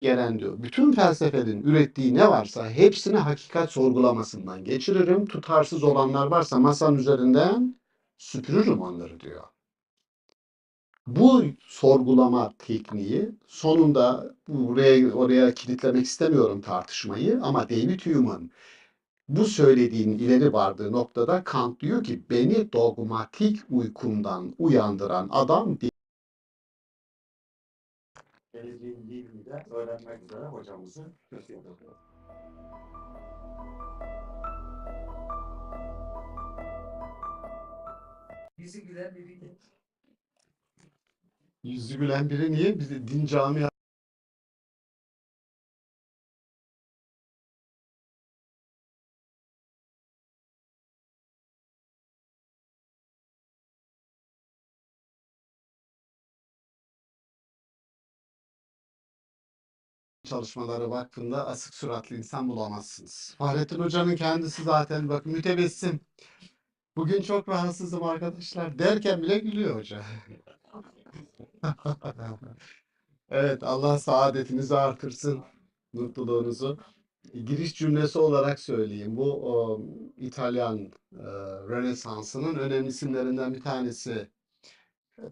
gelen diyor. Bütün felsefenin ürettiği ne varsa hepsini hakikat sorgulamasından geçiririm. Tutarsız olanlar varsa masanın üzerinden süpürürüm onları diyor. Bu sorgulama tekniği sonunda oraya kilitlemek istemiyorum tartışmayı ama David Hume'un bu söylediğin ileri vardığı noktada Kant diyor ki beni dogmatik uykumdan uyandıran adam geleceğin dilini de öğrenmek üzere hocamızı gösteriyor. Yüzü gülen biri. Yüzü gülen biri niye? Bizi din camia Çalışmaları Vakfı'nda asık suratlı insan bulamazsınız. Fahrettin Hoca'nın kendisi zaten bak mütebessim. Bugün çok rahatsızım arkadaşlar derken bile gülüyor hoca. Evet, Allah saadetinizi artırsın, mutluluğunuzu. Giriş cümlesi olarak söyleyeyim. Bu İtalyan Rönesansı'nın önemli isimlerinden bir tanesi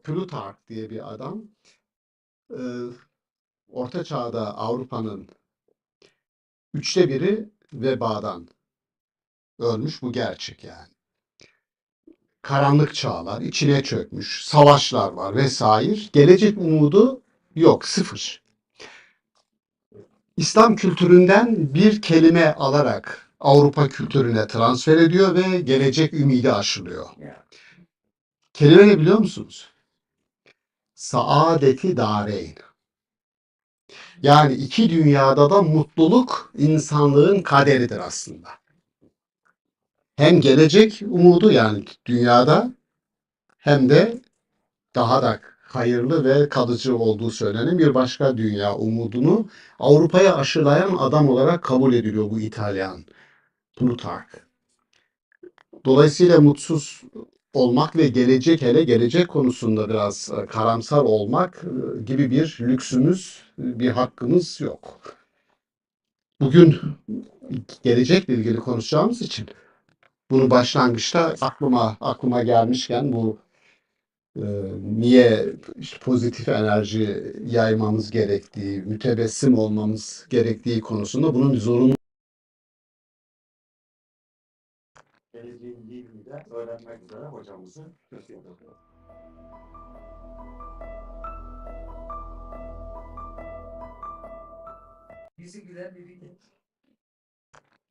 Plutark diye bir adam. E, Orta Çağ'da Avrupa'nın 1/3 vebadan ölmüş, bu gerçek yani. Karanlık çağlar, içine çökmüş, savaşlar var vesaire. Gelecek umudu yok, sıfır. İslam kültüründen bir kelime alarak Avrupa kültürüne transfer ediyor ve gelecek ümidi aşılıyor. Kelime ne biliyor musunuz? Saadeti dareyn. Yani iki dünyada da mutluluk insanlığın kaderidir aslında. Hem gelecek umudu yani dünyada hem de daha da hayırlı ve kalıcı olduğu söylenen bir başka dünya umudunu Avrupa'ya aşılayan adam olarak kabul ediliyor bu İtalyan Plutark. Dolayısıyla mutsuz olmak ve gelecek, hele gelecek konusunda biraz karamsar olmak gibi bir lüksümüz, bir hakkımız yok. Bugün gelecekle ilgili konuşacağımız için bunu başlangıçta aklıma gelmişken bu e, niye işte pozitif enerji yaymamız gerektiği, mütebessim olmamız gerektiği konusunda bunun zorunlu geleceğin dilini de öğrenmek üzere hocamızı gösteriyor. Yüzü gülen biri.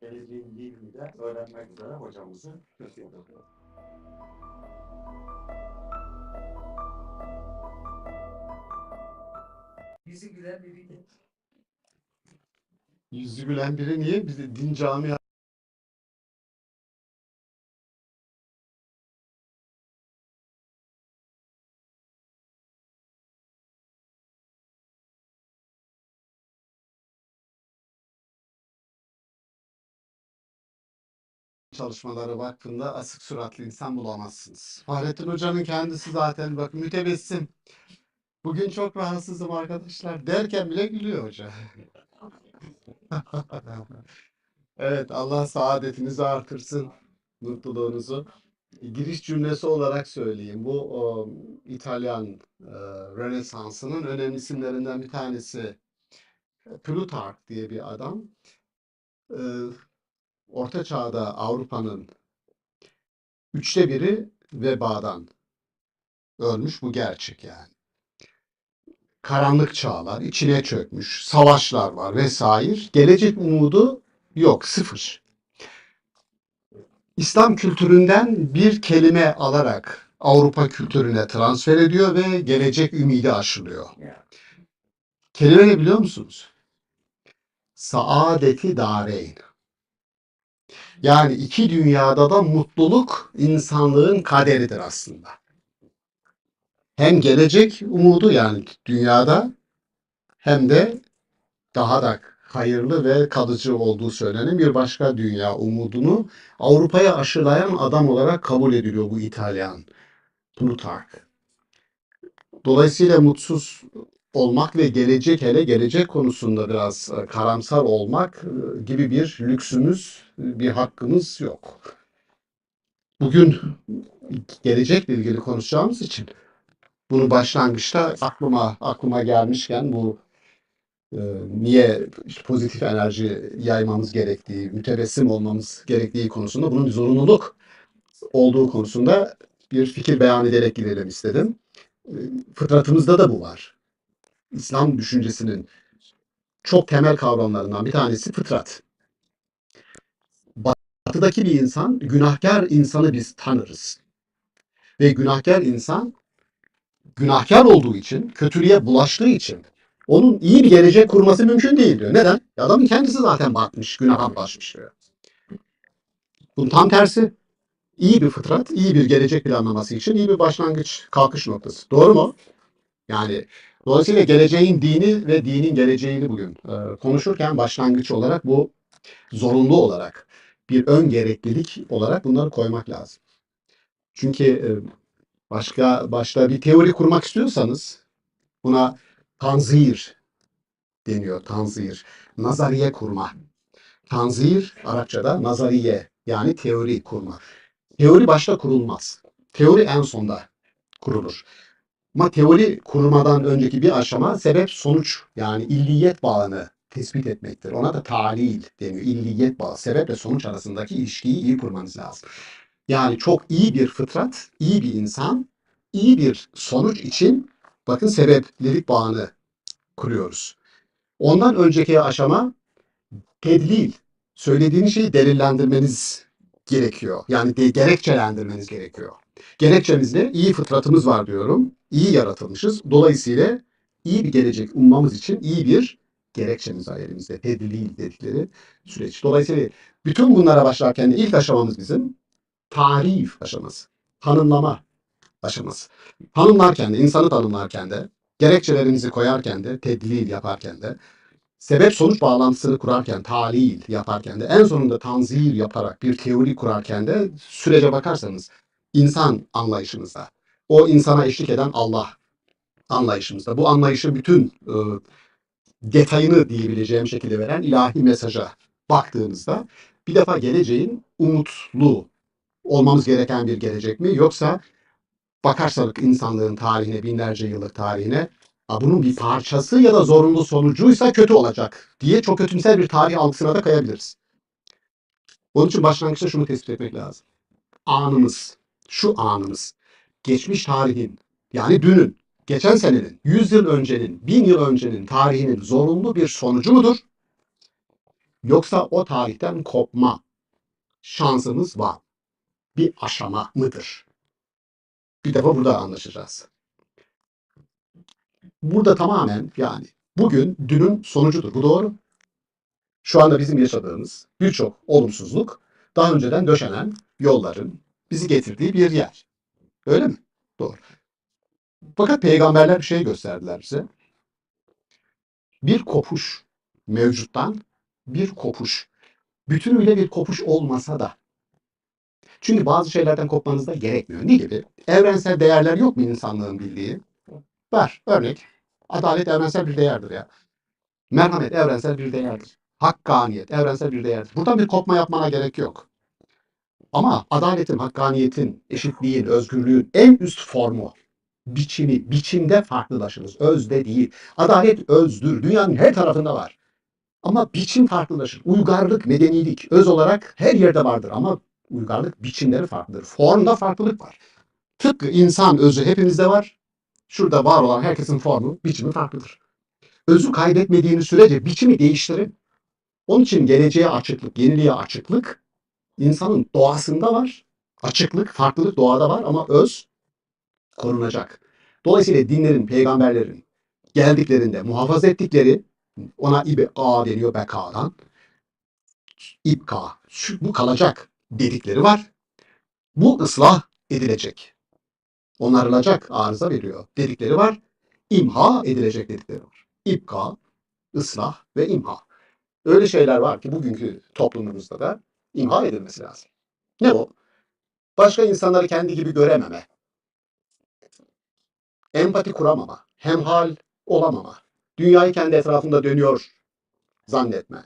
Geleceğin dilini de öğrenmek üzere hocamızı gösteriyor. Yüzü gülen biri. Yüzü gülen biri niye? Bizi din camia Çalışmaları Vakfı'nda asık suratlı insan bulamazsınız. Fahrettin Hoca'nın kendisi zaten bak mütebessim. Bugün çok rahatsızım arkadaşlar derken bile gülüyor hoca. Evet, Allah saadetinizi artırsın, mutluluğunuzu. Giriş cümlesi olarak söyleyeyim. Bu İtalyan Rönesansı'nın önemli isimlerinden bir tanesi Plutark diye bir adam. E, Orta Çağ'da Avrupa'nın 1/3 vebadan ölmüş, bu gerçek yani. Karanlık çağlar, içine çökmüş, savaşlar var vesaire. Gelecek umudu yok, sıfır. İslam kültüründen bir kelime alarak Avrupa kültürüne transfer ediyor ve gelecek ümidi aşılıyor. Kelime ne biliyor musunuz? Saadeti dareyn. Yani iki dünyada da mutluluk insanlığın kaderidir aslında. Hem gelecek umudu yani dünyada hem de daha da hayırlı ve kalıcı olduğu söylenen bir başka dünya umudunu Avrupa'ya aşılayan adam olarak kabul ediliyor bu İtalyan Plutark. Dolayısıyla mutsuz olmak ve gelecek, hele gelecek konusunda biraz karamsar olmak gibi bir lüksümüz, bir hakkımız yok. Bugün gelecekle ilgili konuşacağımız için bunu başlangıçta aklıma gelmişken bu niye işte pozitif enerji yaymamız gerektiği, mütebessim olmamız gerektiği konusunda bunun bir zorunluluk olduğu konusunda bir fikir beyan ederek gidelim istedim. E, Fıtratımızda da bu var. İslam düşüncesinin çok temel kavramlarından bir tanesi fıtrat. Batıdaki bir insan, günahkar insanı biz tanırız. Ve günahkar insan, günahkar olduğu için, kötülüğe bulaştığı için onun iyi bir gelecek kurması mümkün değil diyor. Neden? Adamın kendisi zaten batmış, günaha bulaşmış diyor. Bunun tam tersi, iyi bir fıtrat, iyi bir gelecek planlaması için iyi bir başlangıç, kalkış noktası. Doğru mu? Yani dolayısıyla geleceğin dini ve dinin geleceğini bugün konuşurken başlangıç olarak bu zorunlu olarak bir ön gereklilik olarak bunları koymak lazım. Çünkü başta bir teori kurmak istiyorsanız buna tanzir deniyor. Tanzir. Nazariye kurma. Tanzir Arapçada nazariye yani teori kurma. Teori başta kurulmaz. Teori en sonda kurulur. Ama teori kurmadan önceki bir aşama sebep sonuç yani illiyet bağını tespit etmektir. Ona da talil deniyor. İlliyet bağı. Sebeple sonuç arasındaki ilişkiyi iyi kurmanız lazım. Yani çok iyi bir fıtrat, iyi bir insan, iyi bir sonuç için bakın sebeplilik bağını kuruyoruz. Ondan önceki aşama tedlil. Söylediğiniz şeyi delillendirmeniz gerekiyor. Yani gerekçelendirmeniz gerekiyor. Gerekçemiz ne? İyi fıtratımız var diyorum. İyi yaratılmışız. Dolayısıyla iyi bir gelecek ummamız için iyi bir gerekçemiz var elimizde. Tedlil dedikleri süreç. Dolayısıyla bütün bunlara başlarken de ilk aşamamız bizim tarif aşaması. Tanımlama aşaması. Tanımlarken de, insanı tanımlarken de, gerekçelerimizi koyarken de, tedlil yaparken de, sebep sonuç bağlantısını kurarken, talil yaparken de, en sonunda tanzir yaparak bir teori kurarken de sürece bakarsanız insan anlayışımızda, o insana eşlik eden Allah anlayışımızda, bu anlayışı bütün detayını diyebileceğim şekilde veren ilahi mesaja baktığınızda bir defa geleceğin umutlu olmamız gereken bir gelecek mi? Yoksa bakarsak insanlığın tarihine, binlerce yıllık tarihine bunun bir parçası ya da zorunlu sonucuysa kötü olacak diye çok kötümser bir tarih algısına da kayabiliriz. Onun için başlangıçta şunu tespit etmek lazım. Anımız, şu anımız, geçmiş tarihin, yani dünün, geçen senenin, 100 yıl öncenin, 1000 yıl öncenin tarihinin zorunlu bir sonucu mudur? Yoksa o tarihten kopma şansımız var. Bir aşama mıdır? Bir defa burada anlaşacağız. Burada tamamen yani bugün dünün sonucudur. Bu doğru. Şu anda bizim yaşadığımız birçok olumsuzluk daha önceden döşenen yolların bizi getirdiği bir yer. Öyle mi? Doğru. Fakat peygamberler bir şey gösterdiler bize. Bir kopuş mevcuttan bir kopuş. Bütünüyle bir kopuş olmasa da. Çünkü bazı şeylerden kopmanız da gerekmiyor. Ne gibi? Evrensel değerler yok mu insanlığın bildiği? Var. Örnek. Adalet evrensel bir değerdir ya. Merhamet evrensel bir değerdir. Hakkaniyet evrensel bir değerdir. Buradan bir kopma yapmana gerek yok. Ama adaletin, hakkaniyetin, eşitliğin, özgürlüğün en üst formu, biçimde farklılaşırız. Özde değil. Adalet özdür. Dünyanın her tarafında var. Ama biçim farklılaşır. Uygarlık, medenilik öz olarak her yerde vardır. Ama uygarlık biçimleri farklıdır. Formda farklılık var. Tıpkı insan özü hepimizde var. Şurada var olan herkesin formu, biçimi farklıdır. Özü kaybetmediğiniz sürece biçimi değiştirin. Onun için geleceğe açıklık, yeniliğe açıklık insanın doğasında var. Açıklık, farklılık doğada var ama öz korunacak. Dolayısıyla dinlerin, peygamberlerin geldiklerinde muhafaza ettikleri ona ibqa deniyor bekadan. İbka, bu kalacak dedikleri var. Bu ıslah edilecek. Onarılacak, arıza veriyor dedikleri var. İmha edilecek dedikleri var. İbka, ıslah ve imha. Öyle şeyler var ki bugünkü toplumumuzda da imha edilmesi lazım. Ne o? Başka insanları kendi gibi görememe, empati kuramama, hemhal olamama. Dünyayı kendi etrafında dönüyor zannetme.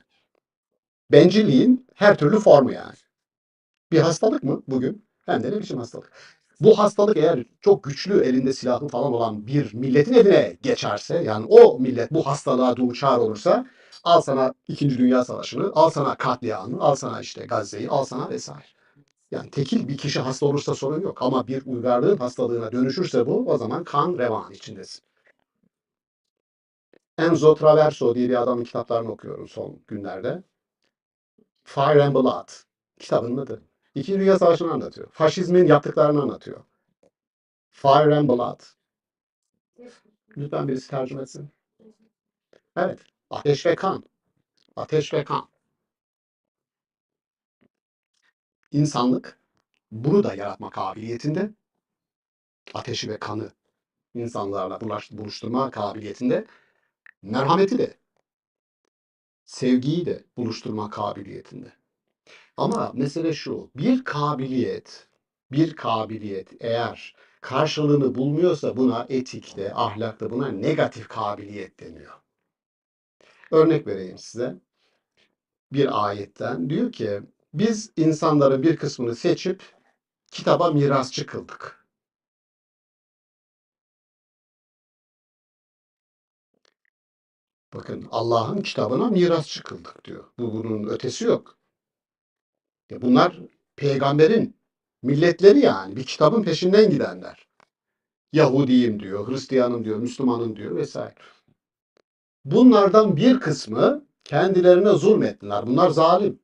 Bencilliğin her türlü formu yani. Bir hastalık mı bugün? Hem de ne biçim hastalık. Bu hastalık eğer çok güçlü elinde silahı falan olan bir milletin eline geçerse, yani o millet bu hastalığa duçar olursa, al sana İkinci Dünya Savaşı'nı, al sana katliamı, al sana işte Gazze'yi, al sana vesaire. Yani tekil bir kişi hasta olursa sorun yok. Ama bir uygarlığın hastalığına dönüşürse bu, o zaman kan revan içindesin. Enzo Traverso diye bir adamın kitaplarını okuyorum son günlerde. Fire and Blood kitabının adı. İkinci Dünya Savaşı'nı anlatıyor. Faşizmin yaptıklarını anlatıyor. Fire and Blood. Lütfen birisi tercüme etsin. Evet. Ateş ve kan. Ateş ve kan. İnsanlık bunu da yaratma kabiliyetinde. Ateşi ve kanı insanlarla buluşturma kabiliyetinde. Merhameti de, sevgiyi de buluşturma kabiliyetinde. Ama mesele şu. Bir kabiliyet eğer karşılığını bulmuyorsa buna etikte, ahlakta buna negatif kabiliyet deniyor. Örnek vereyim size. Bir ayetten diyor ki biz insanların bir kısmını seçip kitaba mirasçı kıldık. Bakın Allah'ın kitabına mirasçı kıldık diyor. Bunun ötesi yok. Bunlar peygamberin milletleri yani. Bir kitabın peşinden gidenler. Yahudiyim diyor, Hristiyanım diyor, Müslümanım diyor vesaire. Bunlardan bir kısmı kendilerine zulmettiler. Bunlar zalim.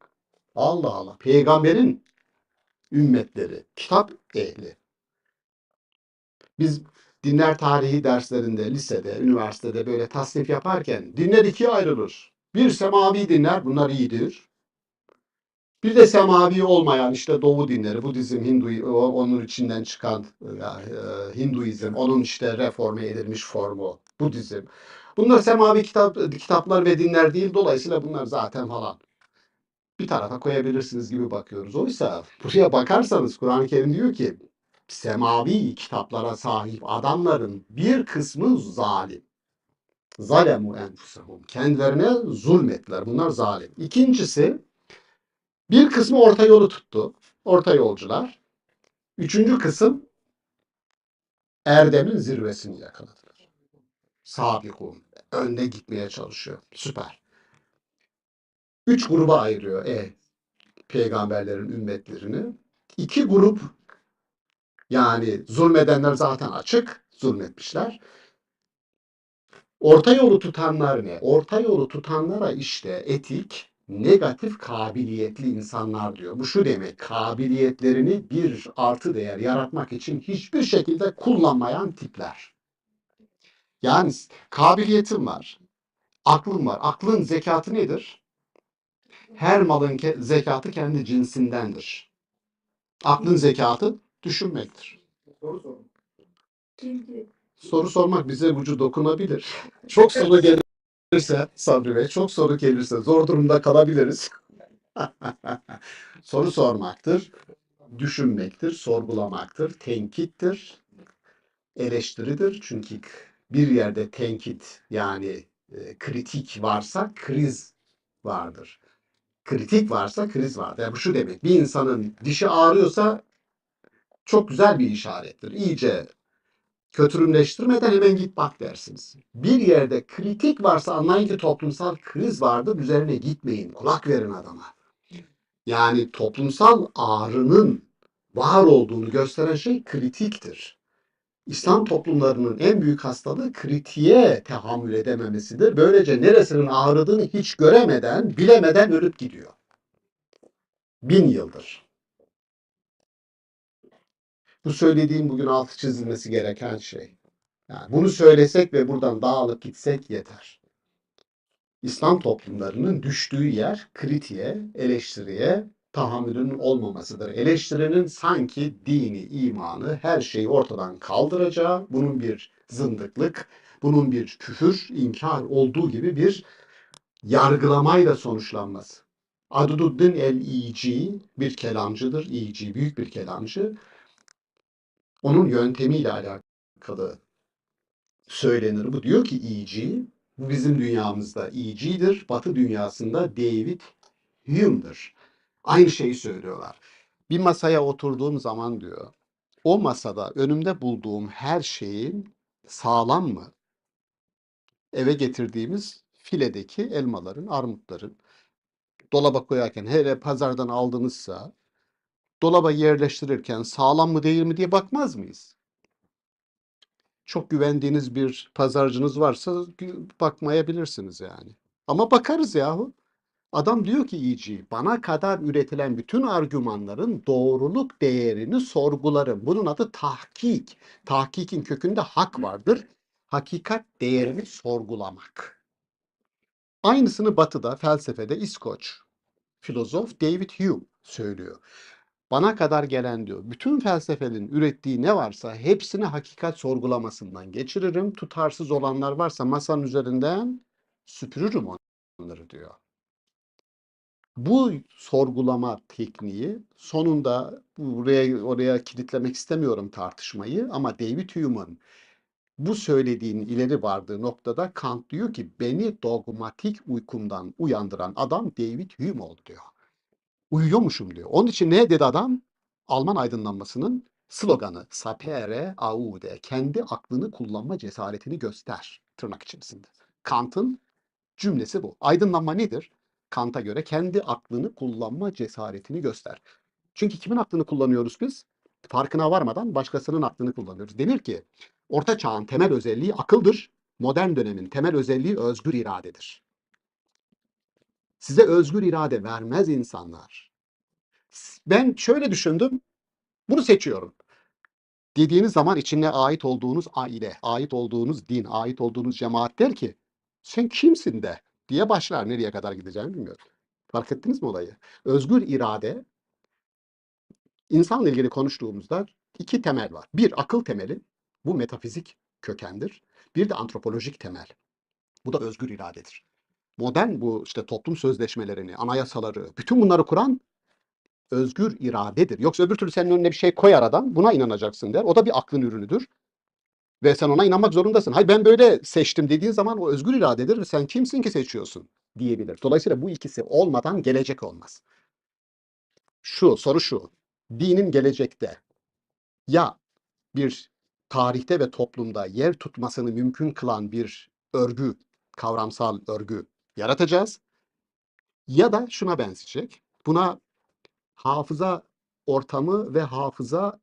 Allah Allah. Peygamberin ümmetleri, kitap ehli. Biz dinler tarihi derslerinde, lisede, üniversitede böyle tasnif yaparken dinler ikiye ayrılır. Bir semavi dinler, bunlar iyidir. Bir de semavi olmayan işte Doğu dinleri, Budizm, onun içinden çıkan Hinduizm, onun işte reforme edilmiş formu, Budizm. Bunlar semavi kitaplar ve dinler değil, dolayısıyla bunlar zaten falan bir tarafa koyabilirsiniz gibi bakıyoruz. Oysa buraya bakarsanız Kur'an-ı Kerim diyor ki semavi kitaplara sahip adamların bir kısmı zalim. Zalemu enfusahum. Kendilerine zulmettiler. Bunlar zalim. İkincisi bir kısmı orta yolu tuttu. Orta yolcular. Üçüncü kısım erdemin zirvesini yakaladılar. Sabikun. Önde gitmeye çalışıyor. Süper. Üç gruba ayırıyor peygamberlerin ümmetlerini. İki grup yani zulmedenler zaten açık zulmetmişler. Orta yolu tutanlar ne? Orta yolu tutanlara işte etik, negatif kabiliyetli insanlar diyor. Bu şu demek, kabiliyetlerini bir artı değer yaratmak için hiçbir şekilde kullanmayan tipler. Yani kabiliyetim var, aklım var. Aklın zekatı nedir? Her malın zekatı kendi cinsindendir. Aklın zekatı düşünmektir. Soru sormak bize ucu dokunabilir. Çok soru gelirse Sabri Bey, çok soru gelirse zor durumda kalabiliriz. Soru sormaktır, düşünmektir, sorgulamaktır, tenkittir, eleştiridir. Çünkü bir yerde tenkit yani kritik varsa kriz vardır. Kritik varsa kriz vardır. Yani bu şu demek, bir insanın dişi ağrıyorsa çok güzel bir işarettir. İyice kötürümleştirmeden hemen git bak dersiniz. Bir yerde kritik varsa anlayın ki toplumsal kriz vardır. Üzerine gitmeyin. Kulak verin adama. Yani toplumsal ağrının var olduğunu gösteren şey kritiktir. İslam toplumlarının en büyük hastalığı kritiğe tahammül edememesidir. Böylece neresinin ağrıdığını hiç göremeden, bilemeden ölüp gidiyor. 1000 yıldır. Bu söylediğim bugün altı çizilmesi gereken şey. Yani bunu söylesek ve buradan dağılıp gitsek yeter. İslam toplumlarının düştüğü yer kritiğe, eleştiriye tahammülünün olmamasıdır. Eleştirinin sanki dini, imanı, her şeyi ortadan kaldıracağı, bunun bir zındıklık, bunun bir küfür, inkar olduğu gibi bir yargılamayla sonuçlanması. Adududdin el-İci bir kelamcıdır. İci büyük bir kelamcı. Onun yöntemiyle alakalı söylenir. Bu diyor ki EG, bu bizim dünyamızda EG'dir, Batı dünyasında David Hume'dur. Aynı şeyi söylüyorlar. Bir masaya oturduğum zaman diyor, o masada önümde bulduğum her şeyin sağlam mı? Eve getirdiğimiz filedeki elmaların, armutların, dolaba koyarken hele pazardan aldığınızsa dolaba yerleştirirken sağlam mı değil mi diye bakmaz mıyız? Çok güvendiğiniz bir pazarcınız varsa bakmayabilirsiniz yani. Ama bakarız yahu. Adam diyor ki EG, bana kadar üretilen bütün argümanların doğruluk değerini sorgularım. Bunun adı tahkik. Tahkikin kökünde hak vardır. Hakikat değerini sorgulamak. Aynısını Batı'da, felsefede İskoç filozof David Hume söylüyor. Bana kadar gelen diyor, bütün felsefenin ürettiği ne varsa hepsini hakikat sorgulamasından geçiririm. Tutarsız olanlar varsa masanın üzerinden süpürürüm onları diyor. Bu sorgulama tekniği sonunda buraya oraya kilitlemek istemiyorum tartışmayı ama David Hume'un bu söylediğin ileri vardığı noktada Kant diyor ki beni dogmatik uykumdan uyandıran adam David Hume oldu diyor. Uyuyormuşum diyor. Onun için ne dedi adam? Alman aydınlanmasının sloganı sapere aude. Kendi aklını kullanma cesaretini göster. Tırnak içerisinde. Kant'ın cümlesi bu. Aydınlanma nedir? Kant'a göre kendi aklını kullanma cesaretini göster. Çünkü kimin aklını kullanıyoruz biz? Farkına varmadan başkasının aklını kullanıyoruz. Denir ki Orta Çağ'ın temel özelliği akıldır. Modern dönemin temel özelliği özgür iradedir. Size özgür irade vermez insanlar. Ben şöyle düşündüm, bunu seçiyorum. Dediğiniz zaman içine ait olduğunuz aile, ait olduğunuz din, ait olduğunuz cemaat der ki sen kimsin de diye başlar. Nereye kadar gideceğini bilmiyorum. Fark ettiniz mi olayı? Özgür irade, insanla ilgili konuştuğumuzda iki temel var. Bir akıl temeli, bu metafizik kökendir. Bir de antropolojik temel. Bu da özgür iradedir. Modern bu işte toplum sözleşmelerini, anayasaları, bütün bunları kuran özgür iradedir. Yoksa öbür türlü senin önüne bir şey koyar adam, buna inanacaksın der. O da bir aklın ürünüdür. Ve sen ona inanmak zorundasın. Hayır ben böyle seçtim dediğin zaman o özgür iradedir ve sen kimsin ki seçiyorsun diyebilir. Dolayısıyla bu ikisi olmadan gelecek olmaz. Soru şu. Dinin gelecekte ya bir tarihte ve toplumda yer tutmasını mümkün kılan bir örgü, kavramsal örgü yaratacağız ya da şuna benzeyecek. Buna hafıza ortamı ve hafıza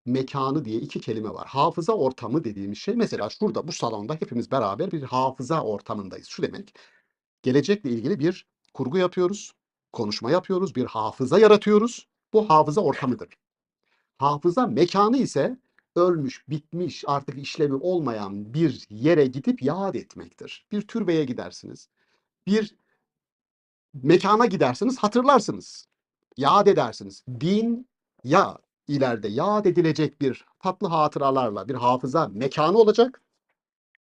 mekanı diye iki kelime var. Hafıza ortamı dediğimiz şey mesela şurada bu salonda hepimiz beraber bir hafıza ortamındayız. Şu demek gelecekle ilgili bir kurgu yapıyoruz, konuşma yapıyoruz, bir hafıza yaratıyoruz. Bu hafıza ortamıdır. Hafıza mekanı ise ölmüş, bitmiş, artık işlevi olmayan bir yere gidip yad etmektir. Bir türbeye gidersiniz. Bir mekana gidersiniz, hatırlarsınız. Yad edersiniz. Din ya ileride yad edilecek bir tatlı hatıralarla bir hafıza mekanı olacak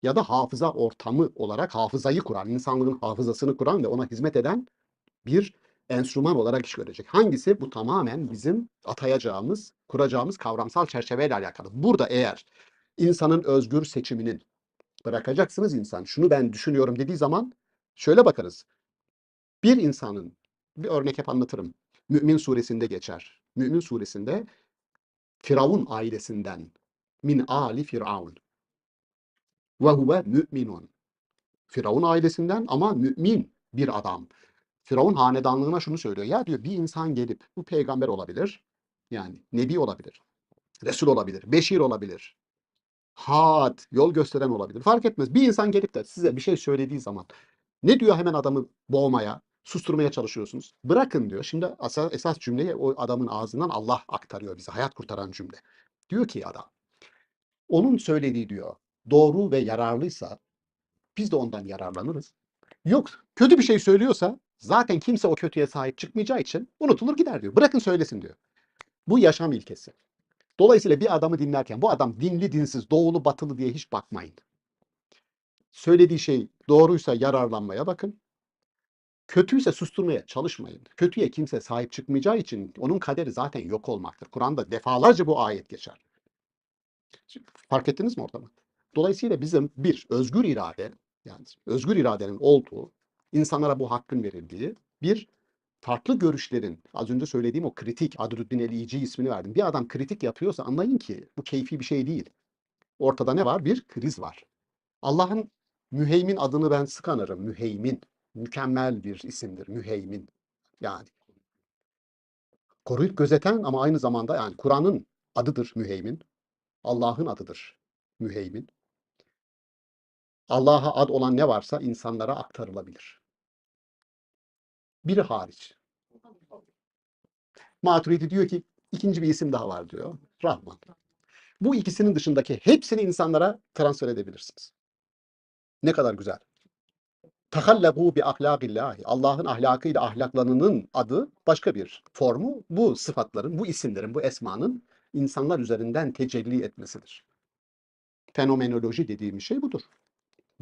ya da hafıza ortamı olarak hafızayı kuran, insanlığın hafızasını kuran ve ona hizmet eden bir enstrüman olarak iş görecek. Hangisi? Bu tamamen bizim atayacağımız, kuracağımız kavramsal çerçeveyle alakalı. Burada eğer insanın özgür seçiminin bırakacaksınız insan, şunu ben düşünüyorum dediği zaman şöyle bakarız. Bir insanın, bir örnek hep anlatırım. Mü'min suresinde geçer. Mü'min suresinde Firavun ailesinden min ali firavun ve huve mü'minun. Firavun ailesinden ama mümin bir adam. Firavun hanedanlığına şunu söylüyor. Ya diyor bir insan gelip bu peygamber olabilir. Yani nebi olabilir. Resul olabilir. Beşir olabilir. Had, yol gösteren olabilir. Fark etmez. Bir insan gelip de size bir şey söylediği zaman ne diyor hemen adamı boğmaya, susturmaya çalışıyorsunuz? Bırakın diyor. Şimdi esas cümleyi o adamın ağzından Allah aktarıyor bize. Hayat kurtaran cümle. Diyor ki adam, onun söylediği diyor doğru ve yararlıysa biz de ondan yararlanırız. Yok kötü bir şey söylüyorsa zaten kimse o kötüye sahip çıkmayacağı için unutulur gider diyor. Bırakın söylesin diyor. Bu yaşam ilkesi. Dolayısıyla bir adamı dinlerken bu adam dinli dinsiz, doğulu batılı diye hiç bakmayın. Söylediği şey doğruysa yararlanmaya bakın. Kötüyse susturmaya çalışmayın. Kötüye kimse sahip çıkmayacağı için onun kaderi zaten yok olmaktır. Kur'an'da defalarca bu ayet geçer. Fark ettiniz mi ortamı? Dolayısıyla bizim bir özgür irade, yani özgür iradenin olduğu, insanlara bu hakkın verildiği, bir farklı görüşlerin, az önce söylediğim o kritik, Adruddin el-İci ismini verdim. Bir adam kritik yapıyorsa anlayın ki bu keyfi bir şey değil. Ortada ne var? Bir kriz var. Allah'ın Müheymin adını ben sık anarım. Müheymin. Mükemmel bir isimdir. Müheymin. Yani koruyup gözeten ama aynı zamanda yani Kur'an'ın adıdır Müheymin. Allah'ın adıdır Müheymin. Allah'a ad olan ne varsa insanlara aktarılabilir. Biri hariç. Maturidi diyor ki ikinci bir isim daha var diyor. Rahman. Bu ikisinin dışındaki hepsini insanlara transfer edebilirsiniz. Ne kadar güzel. Tehallegu bi ahlakillahi. Allah'ın ahlakıyla ahlaklanının adı başka bir formu. Bu sıfatların, bu isimlerin, bu esmanın insanlar üzerinden tecelli etmesidir. Fenomenoloji dediğimiz şey budur.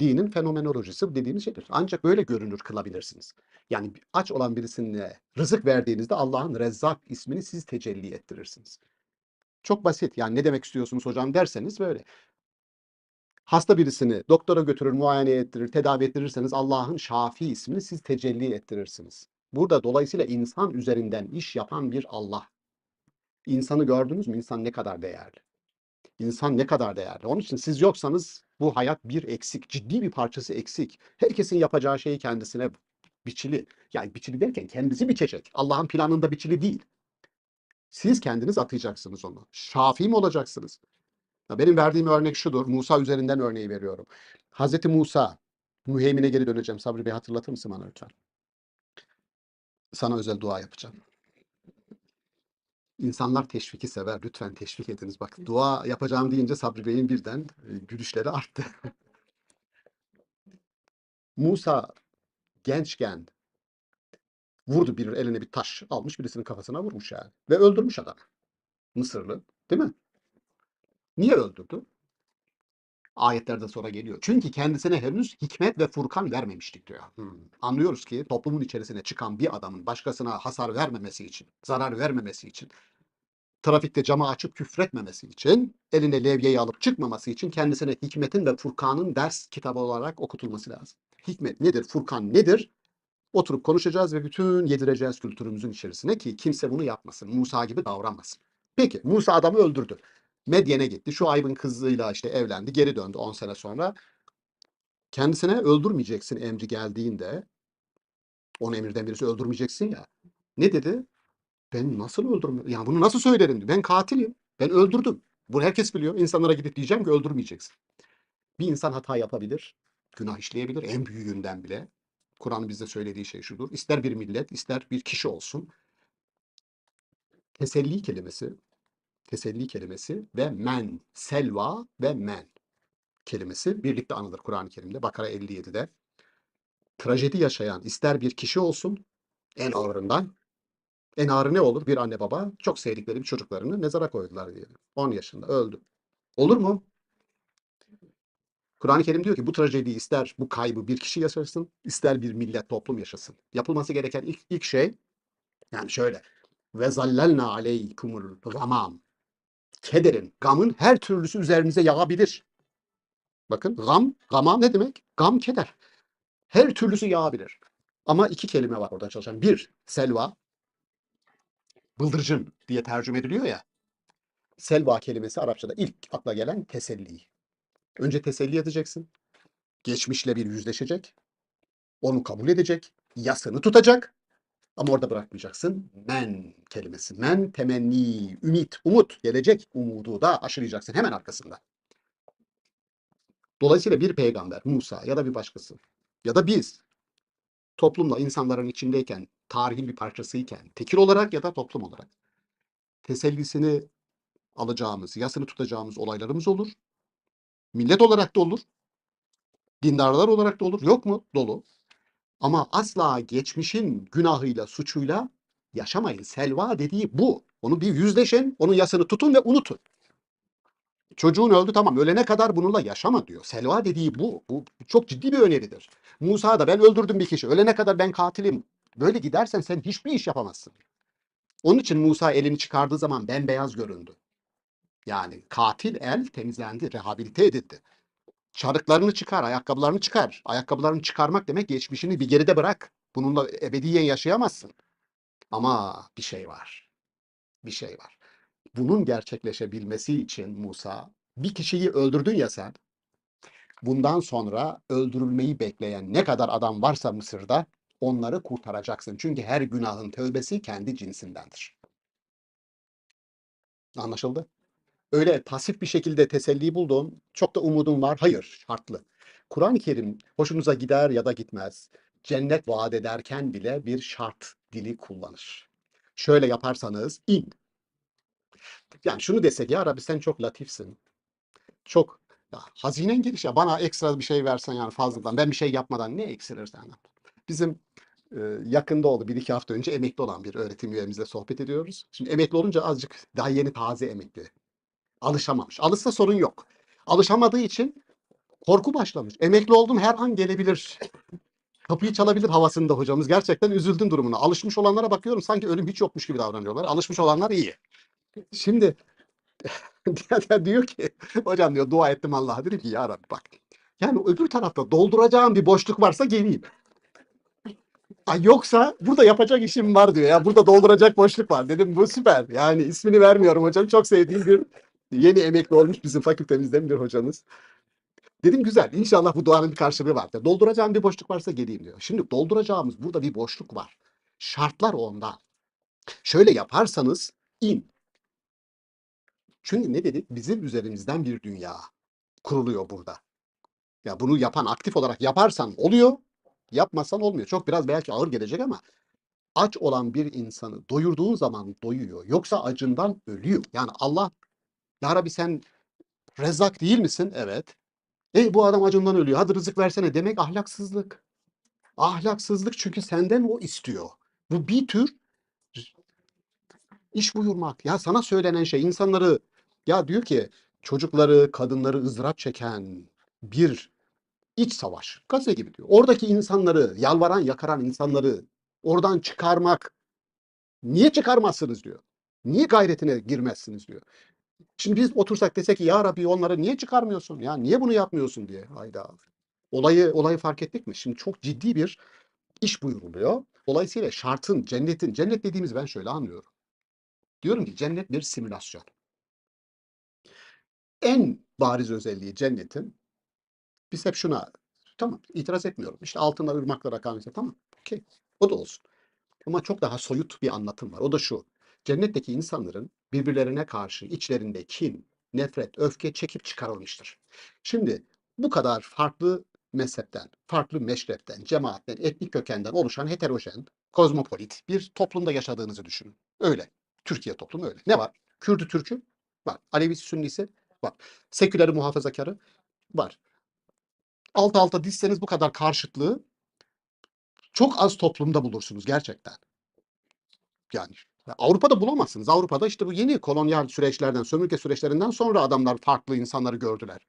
Dinin fenomenolojisi dediğimiz şeydir. Ancak böyle görünür kılabilirsiniz. Yani aç olan birisine rızık verdiğinizde Allah'ın Rezzak ismini siz tecelli ettirirsiniz. Çok basit. Yani ne demek istiyorsunuz hocam derseniz böyle. Hasta birisini doktora götürür, muayene ettirir, tedavi ettirirseniz Allah'ın Şafi ismini siz tecelli ettirirsiniz. Burada dolayısıyla insan üzerinden iş yapan bir Allah. İnsanı gördünüz mü? İnsan ne kadar değerli? İnsan ne kadar değerli? Onun için siz yoksanız bu hayat bir eksik, ciddi bir parçası eksik. Herkesin yapacağı şeyi kendisine biçili. Yani biçili derken kendisi biçecek. Allah'ın planında biçili değil. Siz kendiniz atayacaksınız onu. Şafi mi olacaksınız? Benim verdiğim örnek şudur. Musa üzerinden örneği veriyorum. Hazreti Musa, müheymine geri döneceğim. Sabri Bey hatırlatır mısın bana lütfen? Sana özel dua yapacağım. İnsanlar teşviki sever. Lütfen teşvik ediniz. Bak dua yapacağım deyince Sabri Bey'in birden gülüşleri arttı. Musa gençken vurdu bir eline bir taş almış birisinin kafasına vurmuş yani. Ve öldürmüş adam. Mısırlı. Değil mi? Niye öldürdü? Ayetlerde sonra geliyor. Çünkü kendisine henüz hikmet ve Furkan vermemiştik diyor. Anlıyoruz ki toplumun içerisine çıkan bir adamın başkasına hasar vermemesi için, zarar vermemesi için, trafikte camı açıp küfretmemesi için, eline levyeyi alıp çıkmaması için kendisine hikmetin ve Furkan'ın ders kitabı olarak okutulması lazım. Hikmet nedir? Furkan nedir? Oturup konuşacağız ve bütün yedireceğiz kültürümüzün içerisine ki kimse bunu yapmasın. Musa gibi davranmasın. Peki Musa adamı öldürdü. Medyen'e gitti. Şu Şuayb'ın kızıyla işte evlendi. Geri döndü 10 sene sonra. Kendisine öldürmeyeceksin emri geldiğinde, onu emirden birisi öldürmeyeceksin ya. Ne dedi? Ben nasıl öldürmem? Yani bunu nasıl söylerim? Ben katilim. Ben öldürdüm. Bunu herkes biliyor. İnsanlara gidip diyeceğim ki öldürmeyeceksin. Bir insan hata yapabilir, günah işleyebilir en büyüğünden bile. Kur'an'ın bize söylediği şey şudur. İster bir millet, ister bir kişi olsun. Teselli kelimesi, teselli kelimesi ve men, selva ve men kelimesi birlikte anılır Kur'an-ı Kerim'de. Bakara 57'de. Trajedi yaşayan ister bir kişi olsun en ağırından. En ağırı ne olur? Bir anne baba çok sevdikleri bir çocuklarını mezara koydular diyelim. 10 yaşında öldü. Olur mu? Kur'an-ı Kerim diyor ki bu trajediyi ister bu kaybı bir kişi yaşasın, ister bir millet, toplum yaşasın. Yapılması gereken ilk şey yani şöyle. Ve zallelna aleykumul gamam. Kederin, gamın her türlüsü üzerinize yağabilir. Bakın gama ne demek? Gam, keder. Her türlüsü yağabilir. Ama iki kelime var orada çalışan. Bir, selva, bıldırcın diye tercüme ediliyor ya. Selva kelimesi Arapçada ilk akla gelen teselli. Önce teselli edeceksin. Geçmişle bir yüzleşecek. Onu kabul edecek. Yasını tutacak. Ama orada bırakmayacaksın. Men kelimesi. Men, temenni, ümit, umut. Gelecek umudu da aşılayacaksın hemen arkasında. Dolayısıyla bir peygamber, Musa ya da bir başkası ya da biz toplumla insanların içindeyken, tarihin bir parçasıyken, tekil olarak ya da toplum olarak tesellisini alacağımız, yasını tutacağımız olaylarımız olur. Millet olarak da olur. Dindarlar olarak da olur. Yok mu? Dolu. Ama asla geçmişin günahıyla, suçuyla yaşamayın. Selva dediği bu. Onu bir yüzleşin, onun yasını tutun ve unutun. Çocuğun öldü tamam ölene kadar bununla yaşama diyor. Selva dediği bu. Bu çok ciddi bir öneridir. Musa da ben öldürdüm bir kişi. Ölene kadar ben katilim. Böyle gidersen sen hiçbir iş yapamazsın. Onun için Musa elini çıkardığı zaman bembeyaz göründü. Yani katil el temizlendi, rehabilite edildi. Çarıklarını çıkar, ayakkabılarını çıkar. Ayakkabılarını çıkarmak demek geçmişini bir geride bırak. Bununla ebediyen yaşayamazsın. Ama bir şey var. Bir şey var. Bunun gerçekleşebilmesi için Musa, bir kişiyi öldürdün ya sen. Bundan sonra öldürülmeyi bekleyen ne kadar adam varsa Mısır'da onları kurtaracaksın. Çünkü her günahın tövbesi kendi cinsindendir. Anlaşıldı? Öyle pasif bir şekilde teselli buldum. Çok da umudum var. Hayır, şartlı. Kur'an-ı Kerim hoşunuza gider ya da gitmez. Cennet vaat ederken bile bir şart dili kullanır. Şöyle yaparsanız in. Yani şunu desek ya Rabbi sen çok latifsin. Çok ya, hazinen geniş ya bana ekstra bir şey versen yani fazladan. Ben bir şey yapmadan ne eksilirsen. Bizim yakında oldu bir iki hafta önce emekli olan bir öğretim üyemizle sohbet ediyoruz. Şimdi emekli olunca azıcık daha yeni taze emekli. Alışamamış. Alışsa sorun yok. Alışamadığı için korku başlamış. Emekli oldum her an gelebilir. Kapıyı çalabilir havasında hocamız. Gerçekten üzüldüm durumuna. Alışmış olanlara bakıyorum sanki ölüm hiç yokmuş gibi davranıyorlar. Alışmış olanlar iyi. Şimdi diyor ki hocam diyor dua ettim Allah'a. Dedim ki ya Rabbi bak. Yani öbür tarafta dolduracağım bir boşluk varsa geleyim. Ay yoksa burada yapacak işim var diyor. Ya burada dolduracak boşluk var. Dedim bu süper. Yani ismini vermiyorum hocam. Çok sevdiğim bir yeni emekli olmuş bizim fakültemizden bir hocamız. Dedim güzel. İnşallah bu duanın bir karşılığı var. Dolduracağım bir boşluk varsa geleyim diyor. Şimdi dolduracağımız burada bir boşluk var. Şartlar ondan. Şöyle yaparsanız in. Çünkü ne dedik? Bizim üzerimizden bir dünya kuruluyor burada. Ya bunu yapan aktif olarak yaparsan oluyor. Yapmazsan olmuyor. Çok biraz belki ağır gelecek ama aç olan bir insanı doyurduğun zaman doyuyor. Yoksa acından ölüyor. Yani Allah ya Rabbi sen Rezzak değil misin? Evet. Bu adam acından ölüyor. Hadi rızık versene demek ahlaksızlık. Ahlaksızlık çünkü senden o istiyor. Bu bir tür iş buyurmak. Ya sana söylenen şey insanları ya diyor ki çocukları, kadınları ızdırap çeken bir iç savaş. Gazze gibi diyor. Oradaki insanları, yalvaran, yakaran insanları oradan çıkarmak. Niye çıkarmazsınız diyor. Niye gayretine girmezsiniz diyor. Şimdi biz otursak desek ki ya Rabbi onları niye çıkarmıyorsun? Ya niye bunu yapmıyorsun diye. Hayda. Olayı fark ettik mi? Şimdi çok ciddi bir iş buyuruluyor. Dolayısıyla şartın, cennet dediğimiz ben şöyle anlıyorum. Diyorum ki cennet bir simülasyon. En bariz özelliği cennetin, biz hep şuna, tamam itiraz etmiyorum. İşte altında ırmaklar akan mesela tamam. Okey. O da olsun. Ama çok daha soyut bir anlatım var. O da şu. Cennetteki insanların birbirlerine karşı içlerinde kin, nefret, öfke çekip çıkarılmıştır. Şimdi bu kadar farklı mezhepten, farklı meşrepten, cemaatten, etnik kökenden oluşan heterojen, kozmopolit bir toplumda yaşadığınızı düşünün. Öyle. Türkiye toplumu öyle. Ne var? Kürdü Türk'ü var. Alevisi Sünnisi var. Seküleri muhafazakarı var. Alt alta dizseniz bu kadar karşıtlığı çok az toplumda bulursunuz gerçekten. Yani Avrupa'da bulamazsınız. Avrupa'da işte bu yeni kolonyal süreçlerden, sömürge süreçlerinden sonra adamlar farklı insanları gördüler.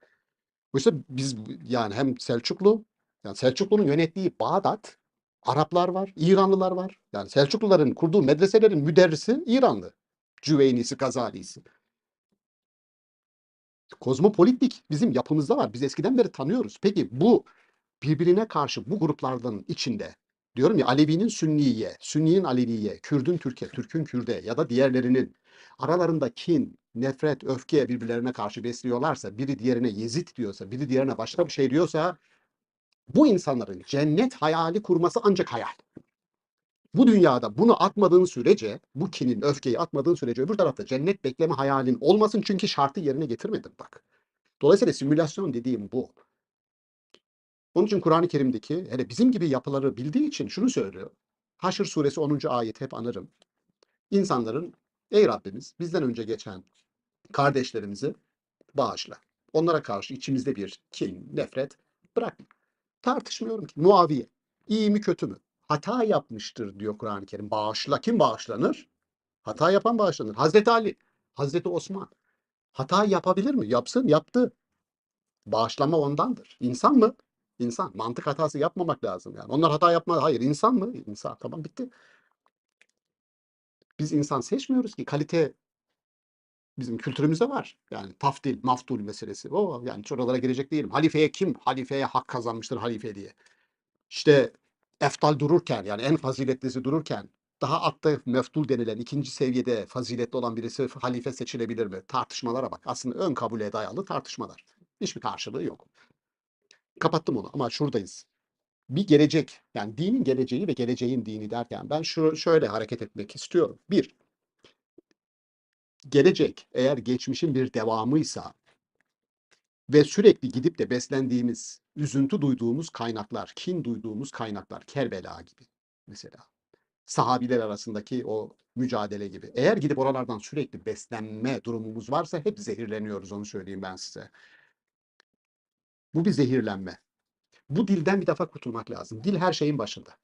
Oysa biz yani hem Selçuklu, yani Selçuklu'nun yönettiği Bağdat, Araplar var, İranlılar var. Yani Selçukluların kurduğu medreselerin müderrisi İranlı. Cüveynisi, Gazalisi. Kozmopolitlik bizim yapımızda var. Biz eskiden beri tanıyoruz. Peki bu birbirine karşı bu gruplardan içinde diyorum ya Alevi'nin Sünniye, Sünni'nin Alevi'ye, Kürd'ün Türk'e, Türk'ün Kürt'e ya da diğerlerinin aralarında kin, nefret, öfke birbirlerine karşı besliyorlarsa, biri diğerine Yezid diyorsa, biri diğerine başka bir şey diyorsa bu insanların cennet hayali kurması ancak hayal. Bu dünyada bunu atmadığın sürece, bu kinin, öfkeyi atmadığın sürece öbür tarafta cennet bekleme hayalin olmasın çünkü şartı yerine getirmedin bak. Dolayısıyla simülasyon dediğim bu. Onun için Kur'an-ı Kerim'deki hele bizim gibi yapıları bildiği için şunu söylüyor. Haşr suresi 10. ayet hep anarım. İnsanların ey Rabbimiz bizden önce geçen kardeşlerimizi bağışla. Onlara karşı içimizde bir kin, nefret bırakma. Tartışmıyorum ki. Muaviye iyi mi kötü mü? Hata yapmıştır diyor Kur'an-ı Kerim. Bağışla. Kim bağışlanır? Hata yapan bağışlanır. Hazreti Ali, Hazreti Osman. Hata yapabilir mi? Yapsın, yaptı. Bağışlama ondandır. İnsan mı? İnsan. Mantık hatası yapmamak lazım yani. Onlar hata yapmadı. Hayır, insan mı? İnsan. Tamam bitti. Biz insan seçmiyoruz ki. Kalite Bizim kültürümüzde var. Yani tafdil, mafdul meselesi. O yani hiç oralara girecek değilim. Halifeye kim? Halifeye hak kazanmıştır halife diye. İşte eftal dururken yani en faziletlisi dururken daha altta meftul denilen ikinci seviyede faziletli olan birisi halife seçilebilir mi? Tartışmalara bak. Aslında ön kabule dayalı tartışmalar. Hiçbir karşılığı yok. Kapattım onu ama şuradayız. Bir gelecek yani dinin geleceği ve geleceğin dini derken ben şöyle hareket etmek istiyorum. Bir, gelecek eğer geçmişin bir devamıysa ve sürekli gidip de beslendiğimiz, üzüntü duyduğumuz kaynaklar, kin duyduğumuz kaynaklar, Kerbela gibi mesela, sahabiler arasındaki o mücadele gibi. Eğer gidip oralardan sürekli beslenme durumumuz varsa hep zehirleniyoruz, onu söyleyeyim ben size. Bu bir zehirlenme. Bu dilden bir defa kurtulmak lazım. Dil her şeyin başında.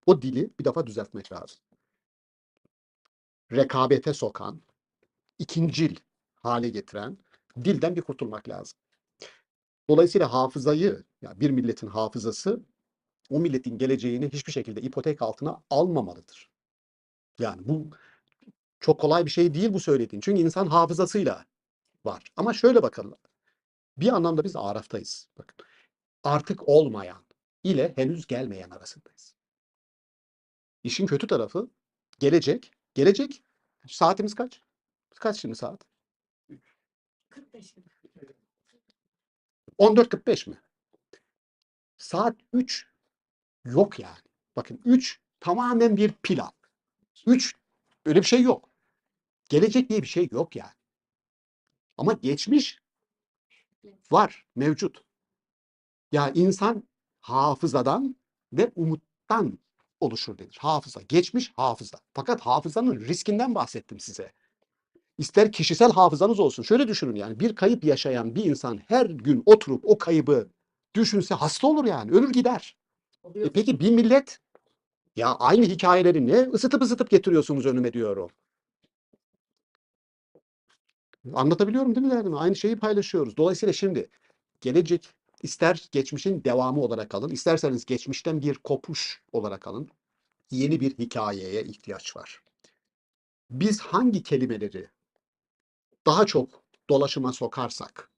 O dili bir defa düzeltmek lazım. Rekabete sokan, ikincil hale getiren dilden bir kurtulmak lazım. Dolayısıyla hafızayı, ya bir milletin hafızası o milletin geleceğini hiçbir şekilde ipotek altına almamalıdır. Yani bu çok kolay bir şey değil bu söylediğin. Çünkü insan hafızasıyla var. Ama şöyle bakalım. Bir anlamda biz araftayız. Bakın. Artık olmayan ile henüz gelmeyen arasındayız. İşin kötü tarafı gelecek. Gelecek. Saatimiz kaç? Kaç şimdi saat? 14.45 mi? Saat 3 yok yani. Bakın 3 tamamen bir plan. 3 öyle bir şey yok. Gelecek diye bir şey yok yani. Ama geçmiş var, mevcut. Ya insan hafızadan ve umuttan oluşur denir. Hafıza, geçmiş hafıza. Fakat hafızanın riskinden bahsettim size. İster kişisel hafızanız olsun. Şöyle düşünün yani bir kayıp yaşayan bir insan her gün oturup o kaybı düşünse hasta olur yani. Ölür gider. Peki bir millet ya aynı hikayeleri ne ısıtıp ısıtıp getiriyorsunuz önüme diyorum. Anlatabiliyorum değil mi derdimi? Aynı şeyi paylaşıyoruz. Dolayısıyla şimdi gelecek ister geçmişin devamı olarak alın, isterseniz geçmişten bir kopuş olarak alın. Yeni bir hikayeye ihtiyaç var. Biz hangi kelimeleri daha çok dolaşıma sokarsak